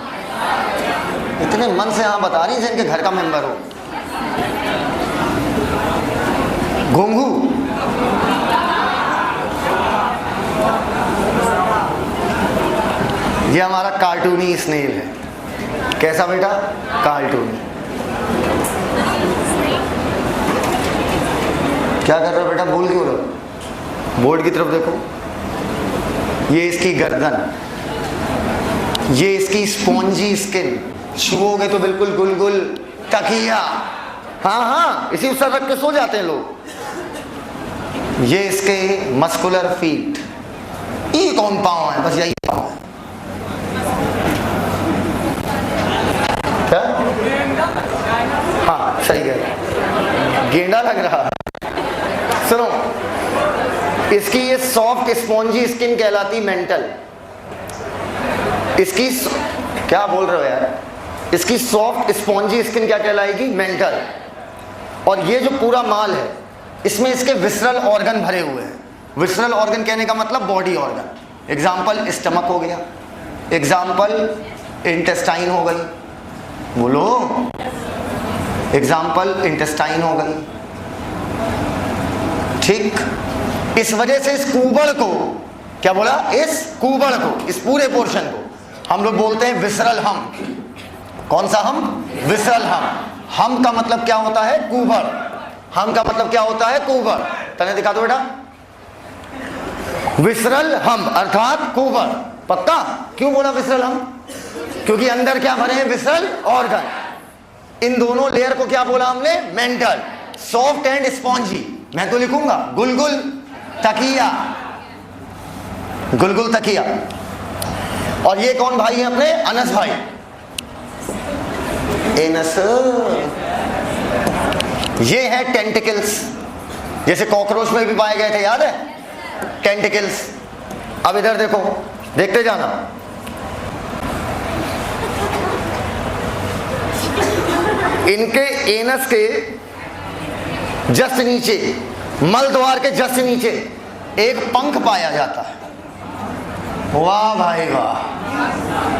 इतने मन से हाँ बता रही जिनके घर का मेंबर हो। घुंघू, ये हमारा कार्टूनी स्नेल है। कैसा बेटा? कार्टूनी। क्या कर रहे हो बेटा? बोल क्यों रहे? बोर्ड की तरफ देखो। ये इसकी गर्दन, ये इसकी स्पॉन्जी स्किन, छुओगे तो बिल्कुल गुलगुल तकिया। हाँ हाँ, इसी पर रख के सो जाते हैं लोग। ये इसके मस्कुलर फीट, ये कौन पाँव है? बस यही पाँव है। हाँ सही है, गेंडा लग रहा है। सुनो, इसकी ये सॉफ्ट स्पॉन्जी स्किन कहलाती मेंटल। इसकी क्या बोल रहे हो यार? इसकी सॉफ्ट स्पॉन्जी स्किन क्या कहलाएगी? मेंटल। और ये जो पूरा माल है, इसमें इसके विसरल ऑर्गन भरे हुए हैं। विसरल ऑर्गन कहने का मतलब बॉडी ऑर्गन। एग्जाम्पल स्टमक हो गया, एग्जाम्पल इंटेस्टाइन हो गई, बोलो एग्जाम्पल इंटेस्टाइन हो गई। ठीक, इस वजह से इस कुबड़ को, क्या बोला? इस कुबड़ को, इस पूरे पोर्शन को हम लोग बोलते हैं विसरल हम। कौन सा हम? विसरल हम। हम का मतलब क्या होता है? कुबड़। हम का मतलब क्या होता है? कुबड़। तने दिखा दो बेटा, विसरल हम अर्थात कुबर। पक्का? क्यों बोला विसरल हम? क्योंकि अंदर क्या भरे हैं? Visceral organ. इन दोनों लेयर को क्या बोला हमने? मेंटल। Soft and spongy. मैं तो लिखूंगा गुलगुल तकिया, गुलगुल तकिया। और ये कौन भाई है अपने? अनस भाई। एनस, ये है टेंटिकल्स, जैसे कॉकरोच में भी पाए गए थे, याद है? टेंटिकल्स। अब इधर देखो, देखते जाना। इनके एनस के जस्ट नीचे, मल द्वार के जस्ट नीचे एक पंख पाया जाता है। वाह भाई वाह,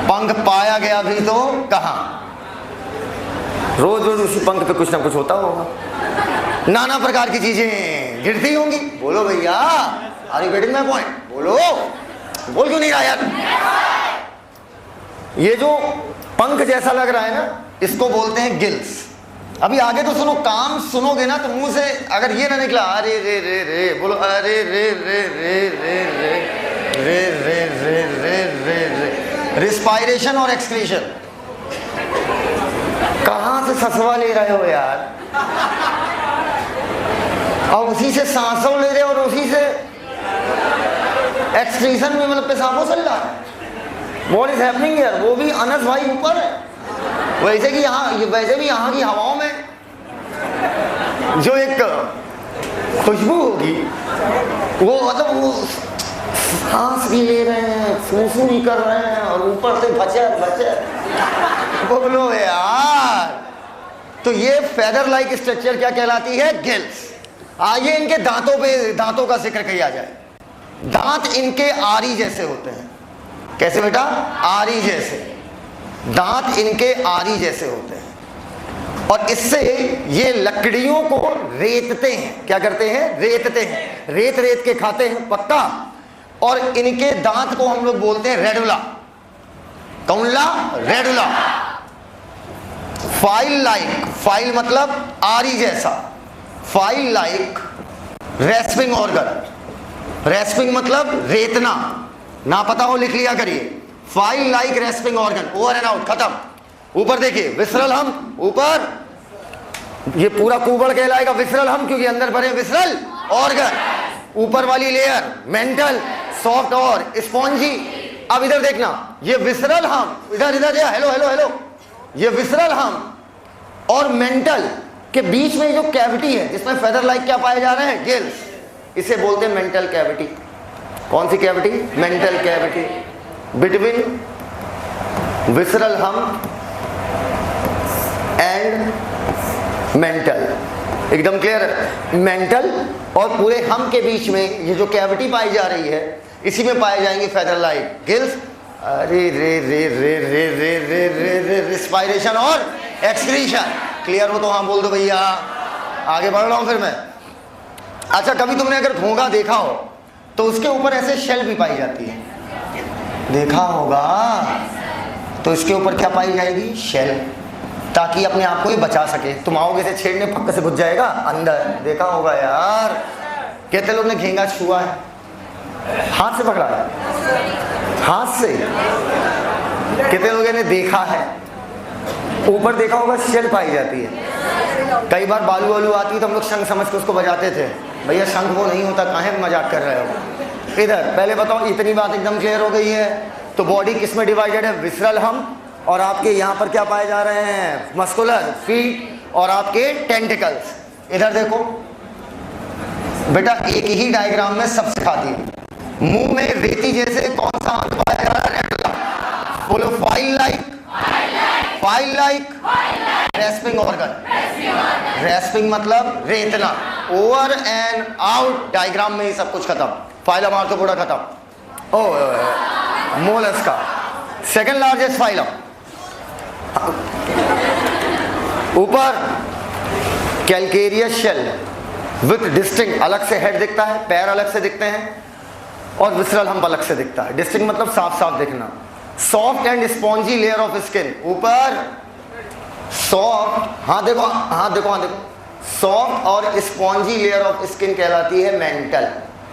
पंख पाया गया भी तो कहां? रोज रोज उसी पंख पे कुछ ना कुछ होता होगा, नाना प्रकार की चीजें गिरती होंगी। बोलो भैया, are you getting my point? बोलो, बोल क्यों नहीं रहा यार? ये जो पंख जैसा लग रहा है ना, इसको बोलते हैं गिल्स। अभी आगे तो सुनो, काम सुनोगे ना तो मुंह से अगर ये ना निकला अरे रे रे रे, बोलो अरे रे रे रे रे रे रे रे रे रे रे रे। रिस्पायरेशन और एक्सक्रीशन। कहां से ससवा ले रहे हो यार? और उसी से सांसों ले रहे हो और उसी से एक्सक्रीशन में, मतलब पेशाबो चल रहा है। What is happening here? वो भी अनस भाई ऊपर है, वैसे कि यहाँ, वैसे भी यहाँ की हवाओं में जो एक खुशबू होगी, वो मतलब वो सांस भी ले रहे हैं, फूंफू भी कर रहे हैं और ऊपर से बचर बचर। बोलो यार। तो ये फेदर लाइक स्ट्रक्चर क्या कहलाती है? गिल्स। आइए इनके दांतों पे, दांतों का जिक्र किया जाए। दांत इनके आरी जैसे होते हैं। कैसे बेटा? आरी जैसे। दांत इनके आरी जैसे होते हैं और इससे ये लकड़ियों को रेतते हैं। क्या करते हैं? रेतते हैं। रेत रेत के खाते हैं, पक्का। और इनके दांत को हम लोग बोलते हैं रेडुला। कौनला? रेडुला। फाइल लाइक, फाइल मतलब आरी जैसा, file like rasping organ. Rasping मतलब रेतना, ना पता हो लिख लिया करिए। File like rasping organ, over and out, खत्म। ऊपर देखिए, विसरल हम ऊपर, ये पूरा कुबड़ कहलाएगा विसरल हम, क्योंकि अंदर भरे विसरल ऑर्गन। ऊपर वाली लेयर मेंटल, सॉफ्ट और स्पॉन्जी। अब इधर देखना, ये विसरल हम, इधर इधर, हेलो हेलो हेलो, ये विसरल हम और मेंटल के बीच में जो कैविटी है, जिसमें फेदर लाइक क्या पाए जा रहे हैं? गिल्स। इसे बोलते हैं मेंटल कैविटी। कौन सी cavity? Mantle cavity. Between visceral hump and mantle. एकदम क्लियर है? मेंटल और पूरे हम के बीच में ये जो कैविटी पाई जा रही है, इसी में पाए जाएंगे फेदर लाइक गिल्स। अरे रे रे रे रे रे रे रे रे, रिस्पायरेशन और एक्सक्रीशन। क्लियर हो तो हाँ बोल दो भैया। आगे बढ़ रहा हूं फिर मैं। अच्छा, कभी तुमने अगर घोंघा देखा हो तो उसके ऊपर ऐसे शेल भी पाई जाती है, देखा होगा? तो इसके ऊपर क्या पाई जाएगी? शेल, ताकि अपने आप को ही बचा सके। तुम आओगे से छेड़ने, पक्का से घुस जाएगा अंदर। देखा होगा यार। कहते लोग ने घेंगा छुआ है, हाथ से पकड़ा है, हाथ से। कितने लोगों ने देखा है, ऊपर देखा होगा शेल पाई जाती है। कई बार बालू वालू आती है तो हम लोग शंख समझ के उसको बजाते थे। भैया शंख वो नहीं होता, काहे मजाक कर रहे हो? इधर पहले बताओ, इतनी बात एकदम क्लियर हो गई है। तो बॉडी किस में डिवाइडेड है? विसरल हम, और आपके यहाँ पर क्या पाए जा रहे हैं? मस्कुलर, फीट और आपके टेंटिकल्स। इधर देखो बेटा, एक ही डायग्राम में सब सिखाती है। मुंह में रेती जैसे कौन सा अंग पाया जा रहा है? बोलो file like, file like rasping organ. Rasping मतलब रेतना। ओवर एंड आउट, डायग्राम में ही सब कुछ खत्म। फाइलम आर्थ्रोपोडा खत्म। मोलस्का का सेकंड लार्जेस्ट फाइलम। ऊपर कैलकेरियस शेल विथ डिस्टिंक्ट, अलग से हेड दिखता है, पैर अलग से दिखते हैं और विसरल हम्प अलग से दिखता है। डिस्टिंक्ट मतलब साफ साफ दिखना। Soft and spongy layer of skin. ऊपर सॉफ्ट, हाँ देखो हाँ देखो हाँ देखो, सॉफ्ट और स्पॉन्जी लेयर ऑफ स्किन कहलाती है मेंटल।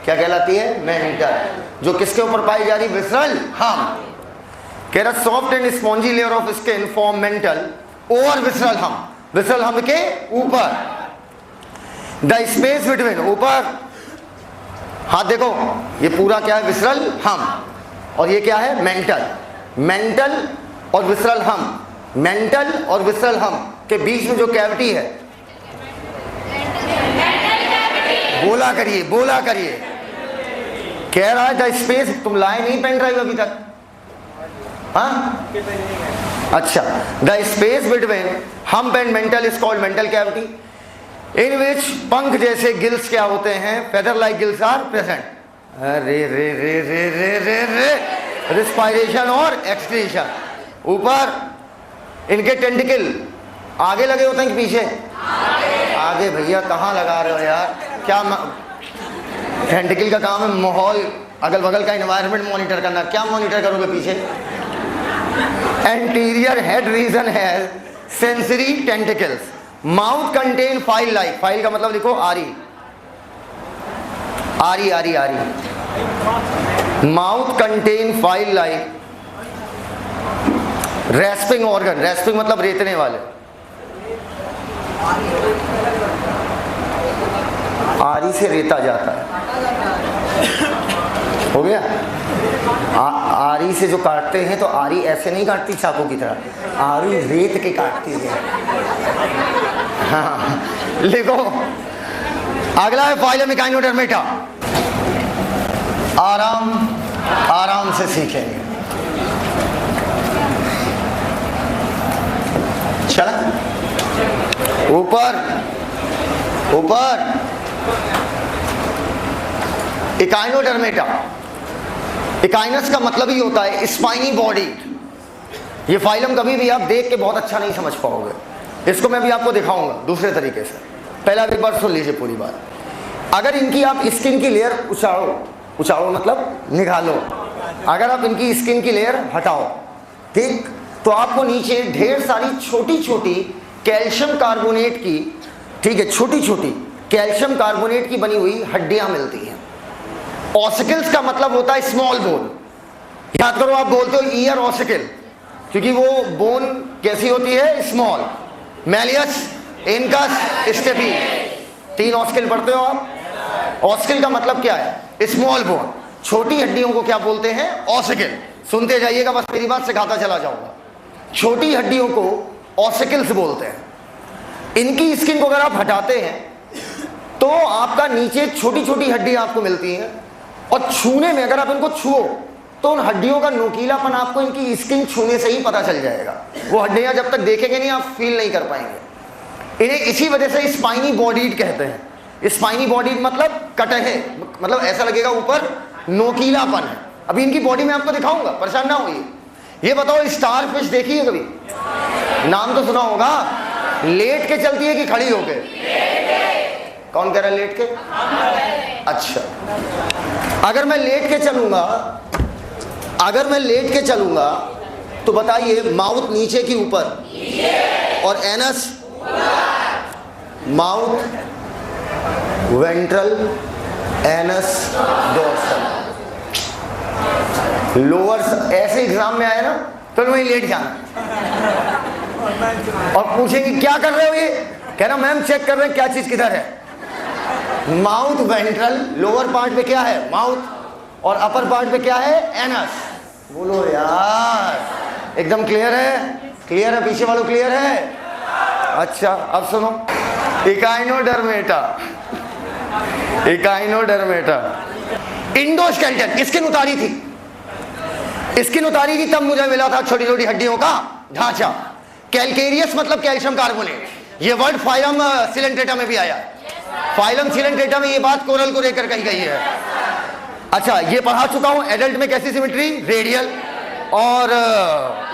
क्या कहलाती है? मेंटल। जो किसके ऊपर पाई जा रही? विसरल हम। कह रहा soft and spongy layer of skin form mental over visceral हम, विसरल हम के ऊपर। द स्पेस बिटवीन, ऊपर हाथ देखो, ये पूरा क्या है? विसरल हम। और ये क्या है? मेंटल। मेंटल और विसरल हम, मेंटल और विसरल हम के बीच में जो कैविटी है, बोला करिए, बोला करिए। कह रहा है द स्पेस, तुम लाए नहीं पेन ड्राइव अभी तक? हाँ, अच्छा। The space between hump and mantle is called mantle cavity in which पंख जैसे गिल्स क्या होते हैं? Feather like gills are present. रे रे रे रे रे रे रे रिस्पायरेशन और एक्सक्रीशन। ऊपर इनके टेंटिकल आगे लगे होते हैं कि पीछे? आगे भैया, कहाँ लगा रहे हो यार? क्या टेंटिकल का काम है माहौल, अगल बगल का एनवायरनमेंट मॉनिटर करना। क्या मॉनिटर करोगे पीछे? एंटीरियर हेड रीजन है sensory tentacles. Mouth contain file like, file का मतलब लिखो आरी, आरी आरी आरी। Mouth contain file like rasping organ, rasping मतलब रेतने वाले, आरी से रेता जाता है। हो गया? आरी से जो काटते हैं तो आरी ऐसे नहीं काटती चाकू की तरह, आरी रेत के काटती है। हाँ, लिखो। अगला है फाइलम इकाइनोडर्मेटा। आराम आराम से सीखेंगे। चला ऊपर ऊपर। इकाइनोडर्मेटा, इकाइनस का मतलब ही होता है स्पाइनी बॉडी। ये फाइलम कभी भी आप देख के बहुत अच्छा नहीं समझ पाओगे, इसको मैं भी आपको दिखाऊंगा दूसरे तरीके से। पहला एक बार सुन लीजिए पूरी बात। अगर इनकी आप स्किन की लेयर उछाड़ो, उछाड़ो मतलब निकालो, अगर आप इनकी स्किन की लेयर हटाओ, ठीक, तो आपको नीचे ढेर सारी छोटी छोटी कैल्शियम कार्बोनेट की, ठीक है, छोटी छोटी कैल्शियम कार्बोनेट की बनी हुई हड्डियां मिलती हैं। ऑसिकल्स का मतलब होता है स्मॉल बोन। याद करो, आप बोलते हो ईयर ऑसिकल, क्योंकि वो बोन कैसी होती है? Small. Malleus, incus, steppe, 3 ossicle पढ़ते हो आप। ऑसिकल का मतलब क्या है? Small bone. छोटी हड्डियों को क्या बोलते हैं? ऑसिकल। सुनते जाइएगा, बस मेरी बात सिखाता चला जाऊंगा। छोटी हड्डियों को ऑसिकल्स बोलते हैं। इनकी स्किन को अगर आप हटाते हैं तो आपका नीचे छोटी छोटी हड्डियां आपको मिलती हैं, और छूने में अगर आप इनको छुओ तो उन हड्डियों का नोकीलापन आपको इनकी स्किन छूने से ही पता चल जाएगा। वो हड्डियां जब तक देखेंगे नहीं, आप फील नहीं कर पाएंगे। इन्हें इसी वजह से स्पाइनी बॉडीड कहते हैं। स्पाइनी बॉडीड मतलब कटहे, मतलब ऐसा लगेगा ऊपर नोकीलापन है। अभी इनकी बॉडी में आपको दिखाऊंगा, परेशान ना होइए। ये बताओ, स्टार फिश देखी है कभी? नाम तो सुना होगा। लेट के चलती है कि खड़ी होके? कौन कह रहा है लेट के? अच्छा, अगर मैं लेट के चलूंगा, अगर मैं लेट के चलूंगा तो बताइए, माउथ नीचे की ऊपर और anus, mouth ventral, anus dorsal, lower. ऐसे एग्जाम में आए ना तो वहीं लेट जाना और पूछेंगे क्या कर रहे हो? ये कहना मैम चेक कर रहे हैं क्या चीज किधर है। माउथ वेंट्रल, लोअर पार्ट पे क्या है? माउथ, और अपर पार्ट पे क्या है? एनस। बोलो यार, एकदम क्लियर है? क्लियर है? पीछे वालों क्लियर है? अच्छा, अब सुनो। Echinodermata, Echinodermata, endoskeleton. स्किन उतारी थी, स्किन उतारी थी तब मुझे मिला था छोटी छोटी हड्डियों का ढांचा। कैलकेरियस मतलब कैल्शियम कार्बोनेट। ये वर्ड फाइलम सिलेंट्रेटा में भी आया। फाइलम सिलेंट्रेटा में ये बात कोरल को लेकर कही गई है। अच्छा, ये पढ़ा चुका हूं। एडल्ट में कैसी सिमेट्री? रेडियल, और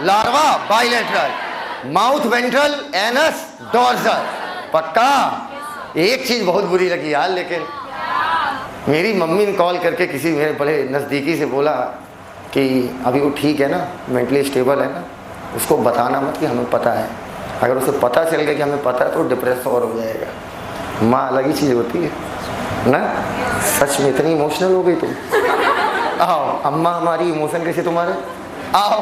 larva bilateral, mouth ventral, anus dorsal. पक्का? एक चीज बहुत बुरी लगी यार, लेकिन मेरी मम्मी ने कॉल करके किसी मेरे बड़े नज़दीकी से बोला कि अभी वो ठीक है ना, मेंटली स्टेबल है ना, उसको बताना मत कि हमें पता है। अगर उसे पता चल गया कि हमें पता है तो डिप्रेस और हो जाएगा। माँ अलग ही चीज़ होती है। ना? सच में इतनी इमोशनल हो गई तुम? आओ अम्मा, हमारी इमोशन कैसे तुम्हारे? आओ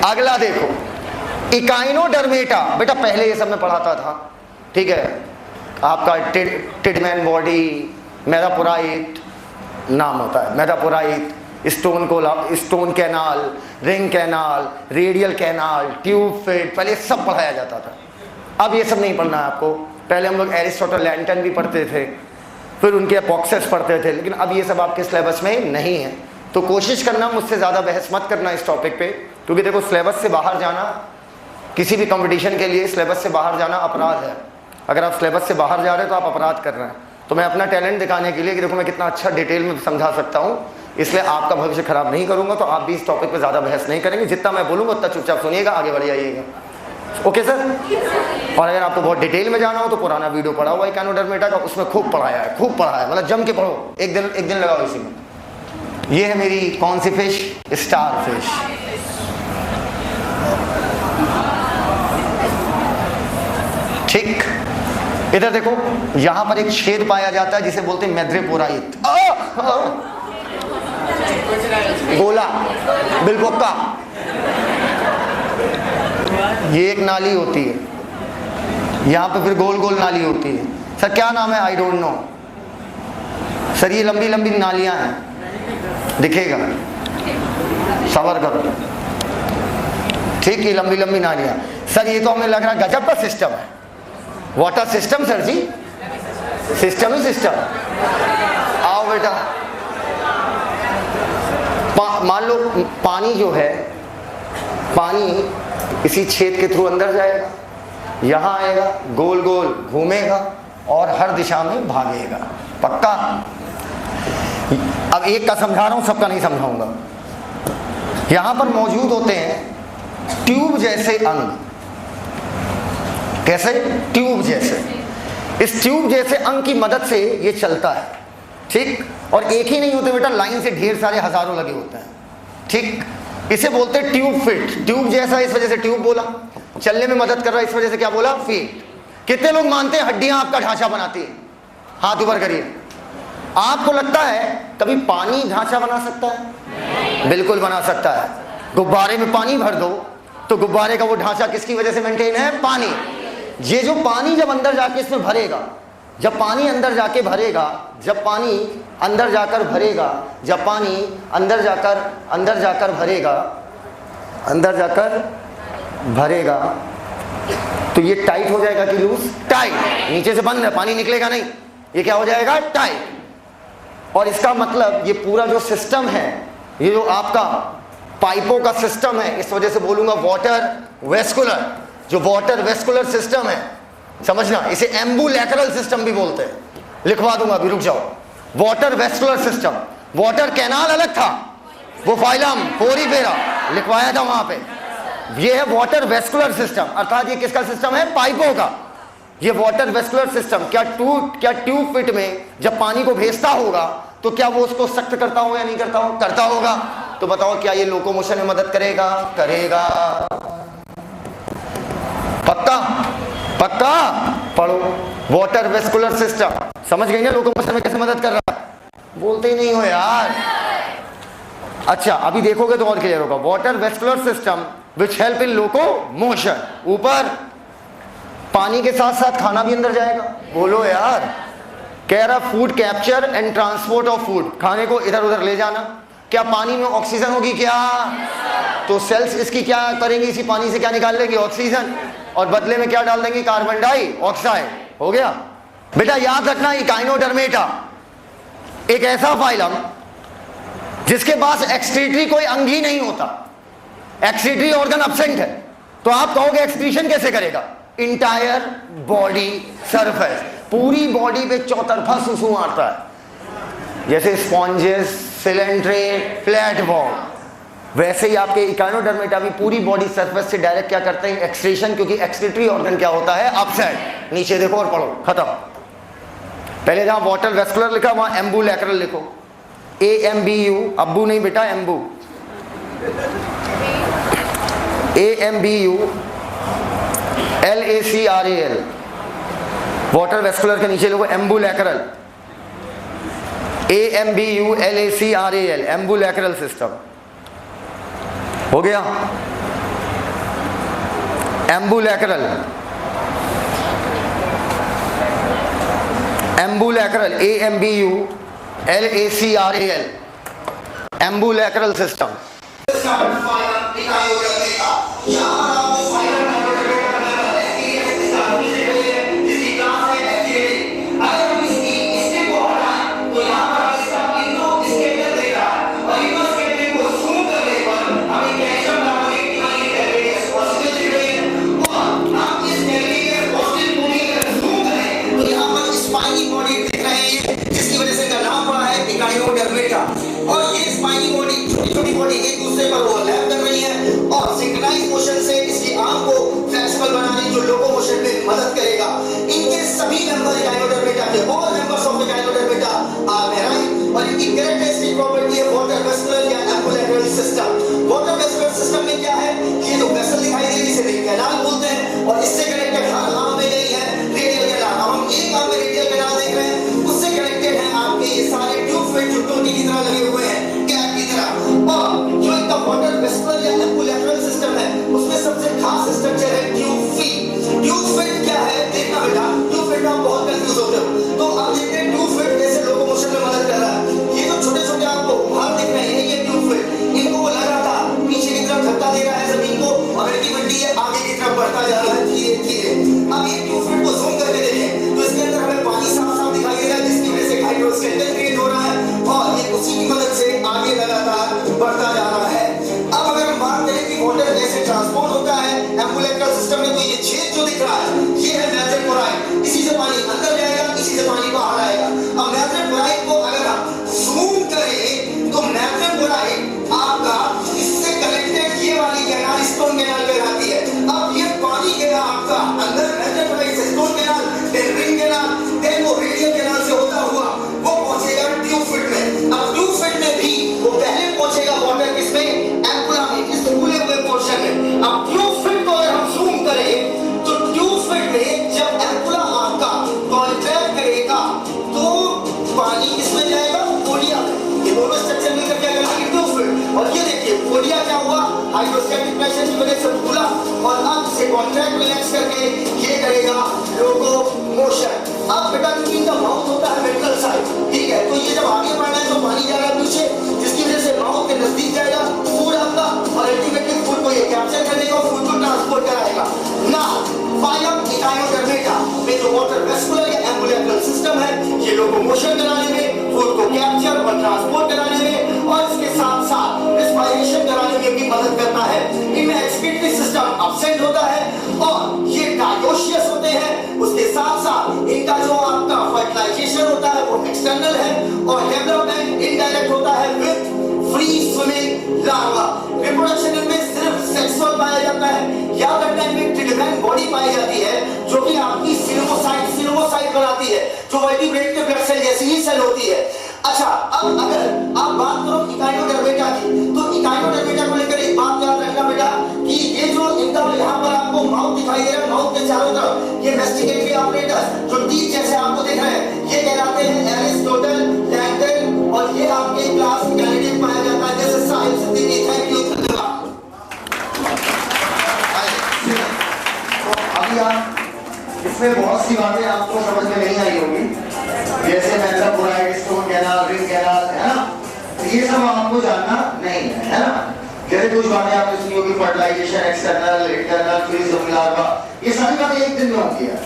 अगला देखो, इकाइनोडर्मेटा। बेटा पहले ये सब मैं पढ़ाता था, ठीक है? आपका टिडमैन बॉडी, मेटापोराइट नाम होता है, madreporite, stone canal, ring canal, radial canal, tube feet, पहले सब पढ़ाया जाता था। अब ये सब नहीं पढ़ना है आपको। पहले हम लोग एरिस्टोटल लैंटन भी पढ़ते थे, फिर उनके अपोक्सेस पढ़ते थे, लेकिन अब ये सब आपके सिलेबस में नहीं है। तो कोशिश करना मुझसे ज़्यादा बहस मत करना इस टॉपिक पे, क्योंकि देखो सिलेबस से बाहर जाना किसी भी कंपटीशन के लिए, सिलेबस से बाहर जाना अपराध है। अगर आप सिलेबस से बाहर जा रहे हैं तो आप अपराध कर रहे हैं। तो मैं अपना टैलेंट दिखाने के लिए कि देखो मैं कितना अच्छा डिटेल में समझा सकता हूँ, इसलिए आपका भविष्य खराब नहीं करूँगा। तो आप भी इस टॉपिक पे ज़्यादा बहस नहीं करेंगे, जितना मैं बोलूँगा उतना चुपचाप सुनिएगा, आगे बढ़ जाइएगा। Okay sir? और अगर आपको बहुत डिटेल में जाना हो तो पुराना वीडियो पढ़ा हुआ है इकाइनोडर्मेटा का, उसमें खूब पढ़ाया है, खूब पढ़ा है, मतलब जम के पढ़ो, एक दिन लगाओ इसी में। ये है मेरी कौन सी फिश? Star fish. ठीक, इधर देखो, यहां पर एक छेद पाया जाता है जिसे बोलते हैं मैद्रेपोराइट। गोला, बिलबोक्का, ये एक नाली होती है, यहां पे फिर गोल गोल नाली होती है। सर क्या नाम है? I don't know sir. ये लंबी लंबी नालियां हैं, दिखेगा, सबर करो, ठीक, ये लंबी लंबी नालियां। सर ये तो हमें लग रहा है गजब का सिस्टम है, वाटर सिस्टम सर जी, सिस्टम ही सिस्टम। आओ बेटा, मान लो पानी जो है, पानी इसी छेद के थ्रू अंदर जाएगा, यहां आएगा, गोल गोल घूमेगा और हर दिशा में भागेगा। पक्का? अब एक का समझा रहा हूं, सबका नहीं समझाऊंगा। यहां पर मौजूद होते हैं ट्यूब जैसे अंग। कैसे? ट्यूब जैसे। इस ट्यूब जैसे अंग की मदद से ये चलता है, ठीक? और एक ही नहीं होते बेटा, लाइन से ढेर सारे हजारों लगे होते हैं, ठीक? इसे बोलते हैं ट्यूब फिट। ट्यूब जैसा इस वजह से ट्यूब बोला, चलने में मदद कर रहा है इस वजह से क्या बोला? फिट। कितने लोग मानते हैं हड्डियां आपका ढांचा बनाती है? हाथ ऊपर करिए। आपको लगता है कभी पानी ढांचा बना सकता है? बिल्कुल बना सकता है। गुब्बारे में पानी भर दो तो गुब्बारे का वो ढांचा किसकी वजह से मेंटेन है? पानी। ये जो पानी जब अंदर जाके इसमें भरेगा, जब पानी अंदर जाके भरेगा, जब पानी अंदर जाकर भरेगा, जब पानी अंदर जाकर भरेगा, अंदर जाकर भरेगा, तो ये टाइट हो जाएगा कि लूज? टाइट। नीचे से बंद है, पानी निकलेगा नहीं, ये क्या हो जाएगा? टाइट। और इसका मतलब ये पूरा जो सिस्टम है, ये जो आपका पाइपों का सिस्टम है, इस वजह से बोलूंगा वाटर वेस्कुलर, जो वाटर वेस्कुलर सिस्टम है, समझना, इसे एम्बुलेक्रल सिस्टम भी बोलते हैं। लिखवा दूंगा अभी, रुक जाओ। Water vascular system, water canal अलग था, वो फाइलम पोरीफेरा लिखवाया था वहां पे। ये है वाटर वेस्कुलर सिस्टम, अर्थात ये किसका सिस्टम है? पाइपों का। ये वाटर वेस्कुलर सिस्टम क्या ट्यूब फिट में जब पानी को भेजता होगा तो क्या वो उसको सख्त करता होगा या नहीं करता होगा? करता होगा। तो बताओ क्या ये लोकोमोशन में मदद करेगा? करेगा। पक्का? पक्का? पढ़ो वाटर वेस्कुलर सिस्टम। समझ गई ना लोकोमोशन में कैसे मदद कर रहा है? बोलते ही नहीं हो यार। अच्छा अभी देखोगे तो और क्लियर होगा। Water vascular system which help in locomotion. ऊपर पानी के साथ साथ खाना भी अंदर जाएगा। बोलो यार। कह रहा food capture and transport of food, खाने को इधर उधर ले जाना। क्या पानी में ऑक्सीजन होगी क्या? तो सेल्स इसकी क्या करेंगी? इसी पानी से क्या निकाल लेंगे? ऑक्सीजन, और बदले में क्या डाल देंगे? Carbon dioxide. हो गया बेटा। याद रखना इकाइनोडर्मेटा एक ऐसा फाइलम जिसके पास एक्सक्रीटरी कोई अंग ही नहीं होता, एक्सक्रीटरी ऑर्गन एब्सेंट है। तो आप कहोगे एक्सक्रीशन कैसे करेगा? इंटायर बॉडी सरफेस, पूरी बॉडी पे चौतरफा सुसु मारता है, जैसे स्पॉन्जेस, सिलेंड्रेट, फ्लैट बॉल। वैसे ही आपके इकाइनोडर्मेटा भी पूरी बॉडी सरफेस से डायरेक्ट क्या करते हैं? एक्सक्रीशन, क्योंकि एक्सक्रीटरी ऑर्गन क्या होता है? अपसेट। नीचे देखो और पढ़ो, खत्म। पहले जहां वाटर वेस्कुलर लिखा वहां एम्बुलेक्रल लिखो, AMBU, अब्बू नहीं बेटा, Anbu, AMBU LACRAL। Water vascular के नीचे लोगो एम्बुलेक्रल, AMBULACRAL, एम्बुलैक्रल सिस्टम। हो गया? Ambulacral, ambulacral, AMBULACRAL, ambulacral system. और ये स्पाइनी बॉडी, छोटी बॉडी एक दूसरे पर ओवरलैप कर रही है और सिंक्रोनाइज मोशन से इसकी आर्म को फ्लेक्सिबल बनाने जो लोकोमोशन में मदद करेगा। इनके सभी मेंबर गायनोडर्मेटा के, all members of the Echinodermata are marine और इनकी कैरेक्टरिस्टिक प्रॉपर्टी है वाटर वेस्कुलर या ambulacral system. Water vascular system में क्या है? ये जो वेसल दिखाई दे रही है इसे कैनाल बोलते हैं और इससे कनेक्टेड हर आर्म में नहीं है रेडियल कैनाल। हम एक आर्म में रेडियल कैनाल देख रहे हैं, उससे कनेक्टेड है आपके ये सारे ट्यूब फिट जो टोनी की तरह लगे हुए हैं, कैप की तरह। और जो इनका वाटर वेस्कुलर या एम्बुलैक्रल सिस्टम है उसमें सबसे खास स्ट्रक्चर है ट्यूब फिट। ट्यूब फिट क्या है देखना बेटा, ट्यूब फिट में आप बहुत कंफ्यूज होते हो। तो अब देखते हैं ट्यूब फिट कैसे लोकोमोशन में मदद कर रहा है। ये जो छोटे छोटे आपको भाग दिख रहे हैं ये ट्यूब फिट, इनको वो लगातार पीछे की तरफ धक्का दे रहा है जमीन को और अल्टीमेटली ये आगे की तरफ बढ़ता जा रहा है धीरे धीरे। अब ये ट्यूब फिट को जूम करके देखें तो इसके अंदर हमें पानी साफ साफ दिखाई दे रहा है जिसकी वजह से हाइड्रोस्केलेटन क्रिएट हो रहा है और ये उसी की मदद से आगे लगातार बढ़ता जा रहा है। अब अगर हम बात करें कि वाटर कैसे ट्रांसपोर्ट होता है एम्बुलैक्रल सिस्टम में, तो ये छेद जो दिख रहा है ये है मैट्रिक क्लोराइड। इसी से पानी अंदर जाएगा, इसी से पानी बाहर आएगा। अब मैट्रिक क्लोराइड को अगर हम जूम करें तो मैट्रिक क्लोराइड आपका इससे कनेक्टेड ये वाली कैनाल स्टोन कैनाल कहलाती है। अब ये पानी गया आपका अंदर मैट्रिक क्लोराइड से स्टोन कैनाल, फिर रिंग कैनाल, फिर वो रेडियल कैनाल से होता हुआ वो पहुंचेगा ट्यूब फिट में। अब ट्यूब फिट में भी वो पहले पहुंचेगा वाटर किसमें? एम्पुला में, इस फूले हुए पोर्शन में। अब ट्यूब फिट को अगर हम जूम करें तो ट्यूब फिट में जब एम्पुला आपका कॉन्ट्रैक्ट करेगा तो पानी किसमें जाएगा? पोडिया में। ये दोनों स्ट्रक्चर मिलकर क्या करेंगे? Tube fit. और ये देखिए पोडिया क्या हुआ? हाइड्रोस्टैटिक प्रेशर की वजह से फूला और अब से कॉन्ट्रैक्ट रिलैक्स करके ये करेगा लोकोमोशन। अब बेटा क्योंकि इनका माउथ होता है वेंट्रल साइड, ठीक है, तो ये जब आगे बढ़ना है तो पानी जा रहा है पीछे जिसकी वजह से माउथ के नजदीक जाएगा फूड आपका और अल्टीमेटली फूड को ये कैप्चर करने का फूड को ट्रांसपोर्ट कराएगा। ना फाइलम गायनोडर्मेटा में जो वाटर वेस्कुलर या एम्बुलैक्रल सिस्टम है ये लोकोमोशन कराने में, फूड को कैप्चर और ट्रांसपोर्ट कराने में और इसके साथ साथ रेस्पिरेशन कराने में भी मदद करता है। इनमें एक्सक्रीटरी सिस्टम एब्सेंट होता है और ये डायोशियस होते हैं। उसके साथ साथ इनका जो आपका फर्टिलाइजेशन होता है वो एक्सटर्नल है और डेवलपमेंट इनडायरेक्ट होता है with free swimming larva. Reproduction में सिर्फ सेक्सुअल पाया जाता है। याद रखना है ट्रिगोनल बॉडी पाई जाती है जो कि आपकी सिलोमोसाइट बनाती है जो वर्टिब्रेट के ब्लड सेल जैसी ही सेल होती है। अच्छा, अब अगर आप बात करो इकाइनोडर्मेटा की तो इकाइनोडर्मेटा को लेकर एक बात याद रखना बेटा कि ये जो इनका यहाँ पर आपको माउथ दिखाई दे रहा है, माउथ के चारों तरफ ये मेस्टिकेटरी ऑपरेटर्स जो टीथ जैसे आपको दिख रहे हैं ये कहलाते हैं एरिस्टोटल, लैंगटन और ये आपके क्लास कैंडिडेट पाया जाता है जैसे साहिल सिद्दीकी। थैंक यू, धन्यवाद। अभी आप इसमें बहुत सी बातें आपको समझ में नहीं आई होगी, जैसे madreporite, stone canal, ring canal, है ना, तो ये सब आपको जानना नहीं है ना। जैसे कुछ बातें आपने सुनी होगी fertilisation, external, internal, free swimming larva, ये सारी बातें एक दिन में होती है।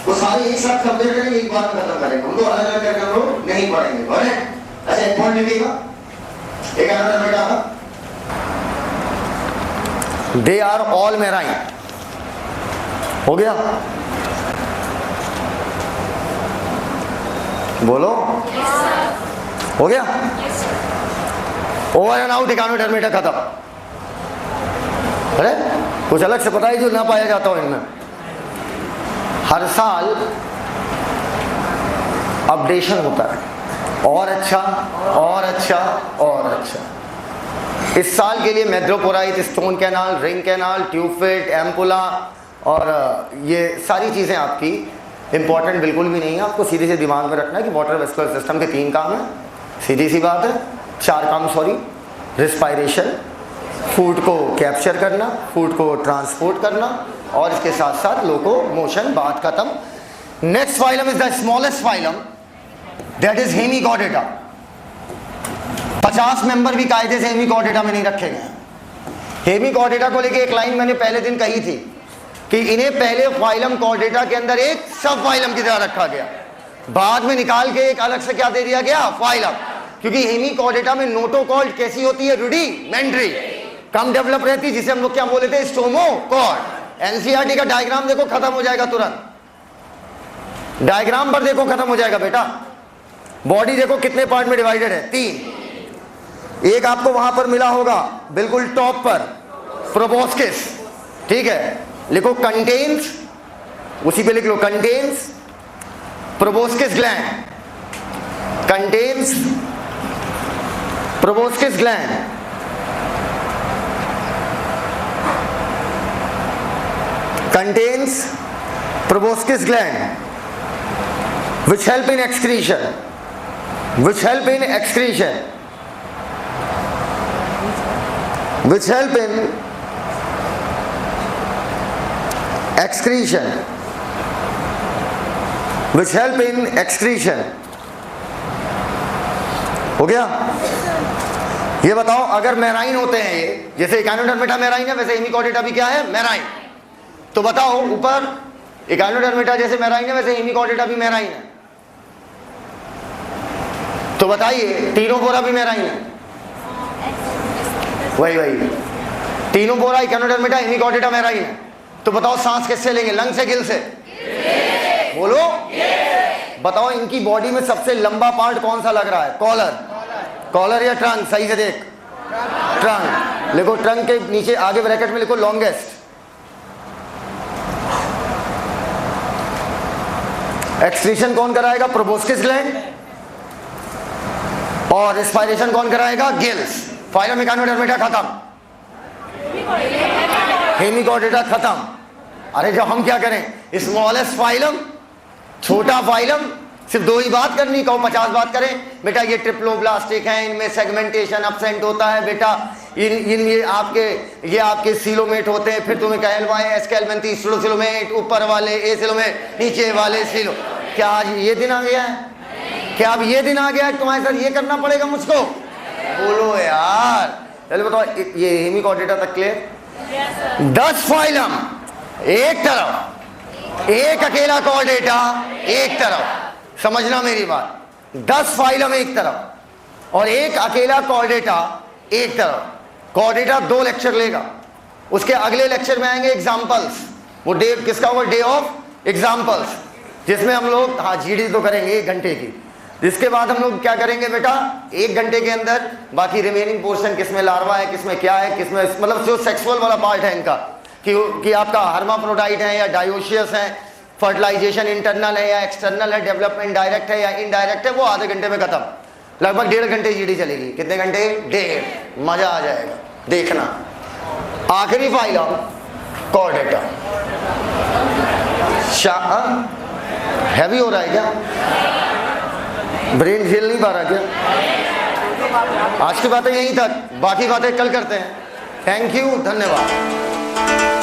वो सारे एक साथ कंपेयर करेंगे, एक बार खत्म करेंगे, उनको अलग अलग करके हम लोग नहीं पढ़ेंगे। करेक्ट? अच्छा, एक पॉइंट लिखिएगा, एक बेटा था, दे आर ऑल मेराइन। हो गया? बोलो। हो गया? ओवर एंड आउट इकाइनोडर्मेटा खत्म। अरे कुछ अलग से पता है जो ना पाया जाता हो इनमें। हर साल अपडेशन होता है, और अच्छा और अच्छा और अच्छा। इस साल के लिए madreporite, stone canal, ring canal, tube feet, ampulla और ये सारी चीज़ें आपकी इंपॉर्टेंट बिल्कुल भी नहीं है। आपको सीधे से दिमाग में रखना है कि वाटर वेस्कुलर सिस्टम के 3 काम हैं। सीधी सी बात है, 4 काम, सॉरी, रिस्पायरेशन, फूड को कैप्चर करना, फूड को ट्रांसपोर्ट करना, और इसके साथ साथ लोकोमोशन, बात खत्म। Next phylum is the smallest phylum, that is Hemichordata. 50 member भी कायदे से हेमिचोर्डेटा में नहीं रखे गए। हेमिचोर्डेटा को लेके एक लाइन मैंने पहले दिन कही थी कि इन्हें पहले फाइलम चोर्डेटा के अंदर एक सब फाइलम की तरह रखा गया, बाद में निकाल के एक अलग से क्या दे दिया गया, फाइलम। क्योंकि हेमिचोर्डेटा में नोटोकॉर्ड कैसी होती है, रुडिमेंट्री, कम डेवलप रहती है, जिसे हम लोग क्या बोले थे, स्टोमोकॉर्ड। एनसीईआरटी का डायग्राम देखो, खत्म हो जाएगा तुरंत। डायग्राम पर देखो, खत्म हो जाएगा बेटा। बॉडी देखो कितने पार्ट में डिवाइडेड है, 3। एक आपको वहां पर मिला होगा बिल्कुल टॉप पर, प्रोबोस्किस, ठीक है, लिखो कंटेन्स, उसी पे लिख लो contains proboscis gland, contains proboscis gland, contains proboscis gland which help in excretion, which help in excretion, which help in excretion, which help in excretion। हो गया? ये बताओ, अगर मेराइन होते हैं ये, जैसे इकाइनोडर्मेटा मेराइन है, वैसे हेमिचोर्डेटा भी क्या है, मेराइन। तो बताओ, ऊपर इकाइनोडर्मेटा जैसे मेराइन है, वैसे हेमिचोर्डेटा भी मेराइन है। तो बताइए, टीनोफोरा भी मेराइन है, वही टीनोफोरा, इकाइनोडर्मेटा, हेमिचोर्डेटा मेराइन है। तो बताओ, सांस किससे लेंगे, लंग से, गिल से? बोलो। बताओ, इनकी बॉडी में सबसे लंबा पार्ट कौन सा लग रहा है, कॉलर, कॉलर या ट्रंक? सही से देख, ट्रंक। लिखो, ट्रंक के नीचे आगे ब्रैकेट में लिखो लॉन्गेस्ट। एक्सक्रीशन कौन कराएगा, प्रोबोस्किस ग्लैंड, और रेस्पिरेशन कौन कराएगा, गिल्स। फाइलम इकाइनोडर्मेटा खत्म, हेमिचोर्डेटा खत्म। अरे जब हम क्या करें, स्मॉलेस्ट फाइलम, छोटा फाइलम, सिर्फ 2 ही बात करनी, कहो 50 बात करें बेटा। ये ट्रिप्लोब्लास्टिक है, इनमें सेगमेंटेशन अब्सेंट होता है बेटा, ये आपके सीलोमेट होते हैं। फिर तुम्हें कहलवाए एस्केलमेंथी सिलोमेट, ऊपर वाले ए सिलोमेट, नीचे वाले सिलो। क्या आज ये दिन आ गया है? क्या अब ये दिन आ गया है तुम्हारे साथ ये करना पड़ेगा मुझको? बोलो यार। चलो बताओ, ये हेमिचोर्डेटा तक क्लियर? 10 फाइलम एक तरफ, एक अकेला चोर्डेटा एक तरफ, समझना मेरी बात। 10 फाइलम एक तरफ और एक अकेला चोर्डेटा एक तरफ। चोर्डेटा 2 लेक्चर लेगा, उसके अगले लेक्चर में आएंगे एग्जाम्पल्स। वो डे किसका होगा, डे ऑफ एग्जाम्पल्स, जिसमें हम लोग जीडी तो करेंगे 1 घंटे की। जिसके बाद हम लोग क्या करेंगे बेटा, 1 घंटे के अंदर बाकी रिमेनिंग पोर्शन, किसमें लार्वा है, किसमें क्या है, किसमें मतलब जो सेक्सुअल वाला पार्ट है इनका, कि आपका हर्माफ्रोडाइट है या डायोशियस है, फर्टिलाइजेशन इंटरनल है या एक्सटर्नल है, डेवलपमेंट डायरेक्ट है या इनडायरेक्ट है, वो आधे घंटे में खत्म। लगभग 1.5 घंटे जीडी चलेगी। कितने घंटे? 1.5। मजा आ जाएगा, देखना। आखिरी फाइलम चोर्डेटा। हैवी हो रहा है क्या? ब्रेन झेल नहीं पा रहा क्या? आज की बातें यहीं तक, बाकी बातें कल करते हैं। थैंक यू, धन्यवाद।